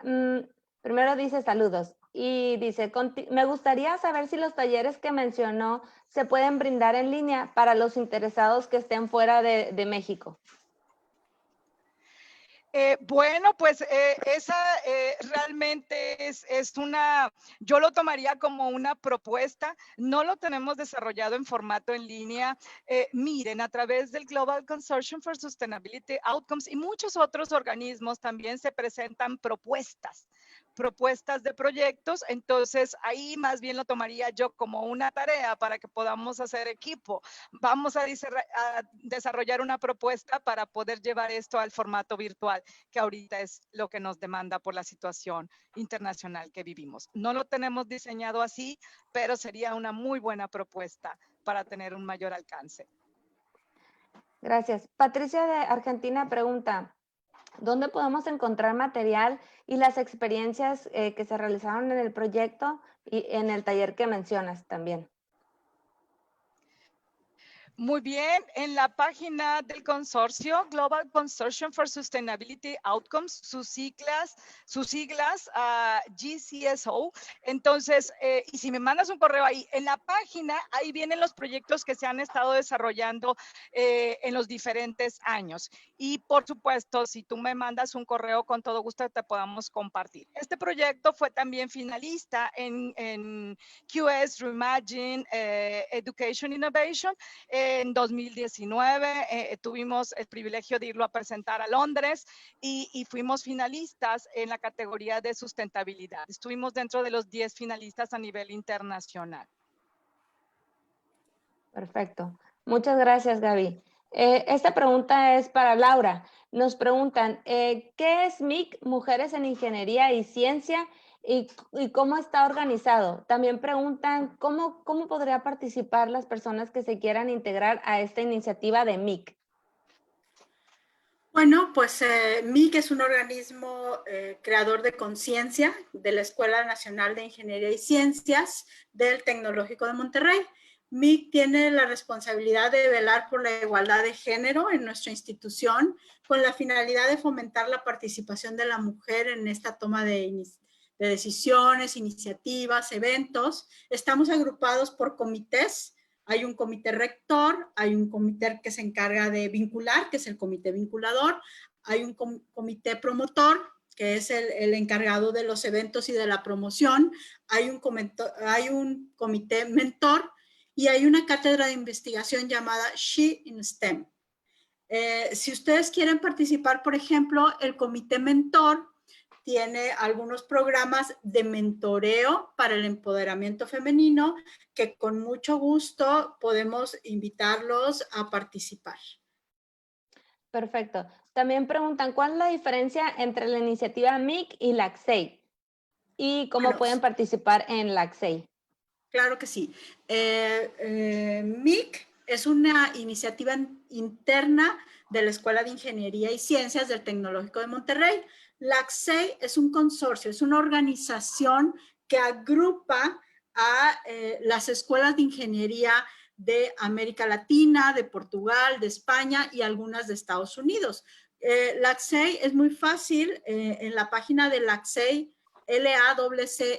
[SPEAKER 1] primero dice saludos y dice, me gustaría saber si los talleres que mencionó se pueden brindar en línea para los interesados que estén fuera de México.
[SPEAKER 3] Bueno, pues esa realmente yo lo tomaría como una propuesta. No lo tenemos desarrollado en formato en línea. Miren, a través del Global Consortium for Sustainability Outcomes y muchos otros organismos también se presentan propuestas de proyectos. Entonces ahí más bien lo tomaría yo como una tarea para que podamos hacer equipo. Vamos a desarrollar una propuesta para poder llevar esto al formato virtual, que ahorita es lo que nos demanda por la situación internacional que vivimos. No lo tenemos diseñado así, pero sería una muy buena propuesta para tener un mayor alcance.
[SPEAKER 1] Gracias. Patricia de Argentina pregunta, ¿dónde podemos encontrar material y las experiencias que se realizaron en el proyecto y en el taller que mencionas también?
[SPEAKER 3] Muy bien, en la página del consorcio, Global Consortium for Sustainability Outcomes, sus siglas GCSO. Entonces, y si me mandas un correo ahí, en la página, ahí vienen los proyectos que se han estado desarrollando en los diferentes años. Y por supuesto, si tú me mandas un correo, con todo gusto te podamos compartir. Este proyecto fue también finalista en QS Reimagine Education Innovation. En 2019 tuvimos el privilegio de irlo a presentar a Londres y fuimos finalistas en la categoría de sustentabilidad. Estuvimos dentro de los 10 finalistas a nivel internacional.
[SPEAKER 1] Perfecto. Muchas gracias, Gaby. Esta pregunta es para Laura. Nos preguntan, ¿qué es MIC, Mujeres en Ingeniería y Ciencia? ¿Y cómo está organizado? También preguntan, ¿cómo podría participar las personas que se quieran integrar a esta iniciativa de MIC?
[SPEAKER 2] Bueno, pues MIC es un organismo creador de conciencia de la Escuela Nacional de Ingeniería y Ciencias del Tecnológico de Monterrey. MIC tiene la responsabilidad de velar por la igualdad de género en nuestra institución con la finalidad de fomentar la participación de la mujer en esta toma de decisiones, iniciativas, eventos. Estamos agrupados por comités. Hay un comité rector, hay un comité que se encarga de vincular, que es el comité vinculador, hay un comité promotor, que es el encargado de los eventos y de la promoción, hay un comité mentor y hay una cátedra de investigación llamada She in STEM. Si ustedes quieren participar, por ejemplo, el comité mentor tiene algunos programas de mentoreo para el empoderamiento femenino que con mucho gusto podemos invitarlos a participar.
[SPEAKER 1] Perfecto. También preguntan, ¿cuál es la diferencia entre la iniciativa MIC y la ACSEI? ¿Y cómo pueden participar en la ACSEI?
[SPEAKER 2] Claro que sí. MIC es una iniciativa interna de la Escuela de Ingeniería y Ciencias del Tecnológico de Monterrey. La ACSEI es un consorcio, es una organización que agrupa a las escuelas de ingeniería de América Latina, de Portugal, de España y algunas de Estados Unidos. La ACSEI es muy fácil, en la página de la ACSEI, lawcei.org,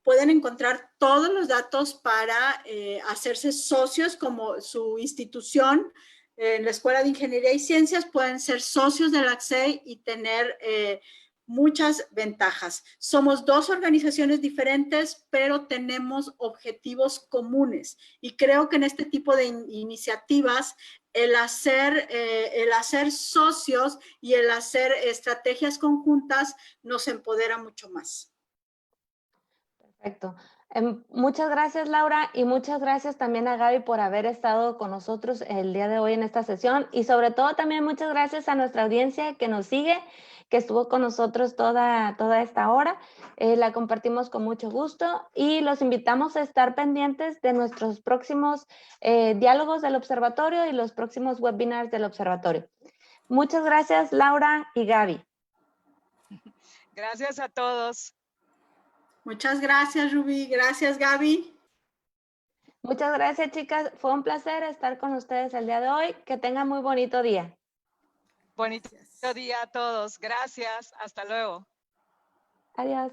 [SPEAKER 2] pueden encontrar todos los datos para hacerse socios como su institución. En la Escuela de Ingeniería y Ciencias pueden ser socios de la ACSEI y tener muchas ventajas. Somos dos organizaciones diferentes, pero tenemos objetivos comunes. Y creo que en este tipo de iniciativas, el hacer socios y el hacer estrategias conjuntas nos empodera mucho más.
[SPEAKER 1] Perfecto. Muchas gracias, Laura, y muchas gracias también a Gaby por haber estado con nosotros el día de hoy en esta sesión, y sobre todo también muchas gracias a nuestra audiencia que nos sigue, que estuvo con nosotros toda esta hora. La compartimos con mucho gusto y los invitamos a estar pendientes de nuestros próximos diálogos del observatorio y los próximos webinars del observatorio. Muchas gracias, Laura y Gaby.
[SPEAKER 3] Gracias a todos.
[SPEAKER 2] Muchas gracias, Rubí. Gracias, Gaby.
[SPEAKER 1] Muchas gracias, chicas. Fue un placer estar con ustedes el día de hoy. Que tengan muy bonito día.
[SPEAKER 3] Bonito día a todos. Gracias. Hasta luego.
[SPEAKER 1] Adiós.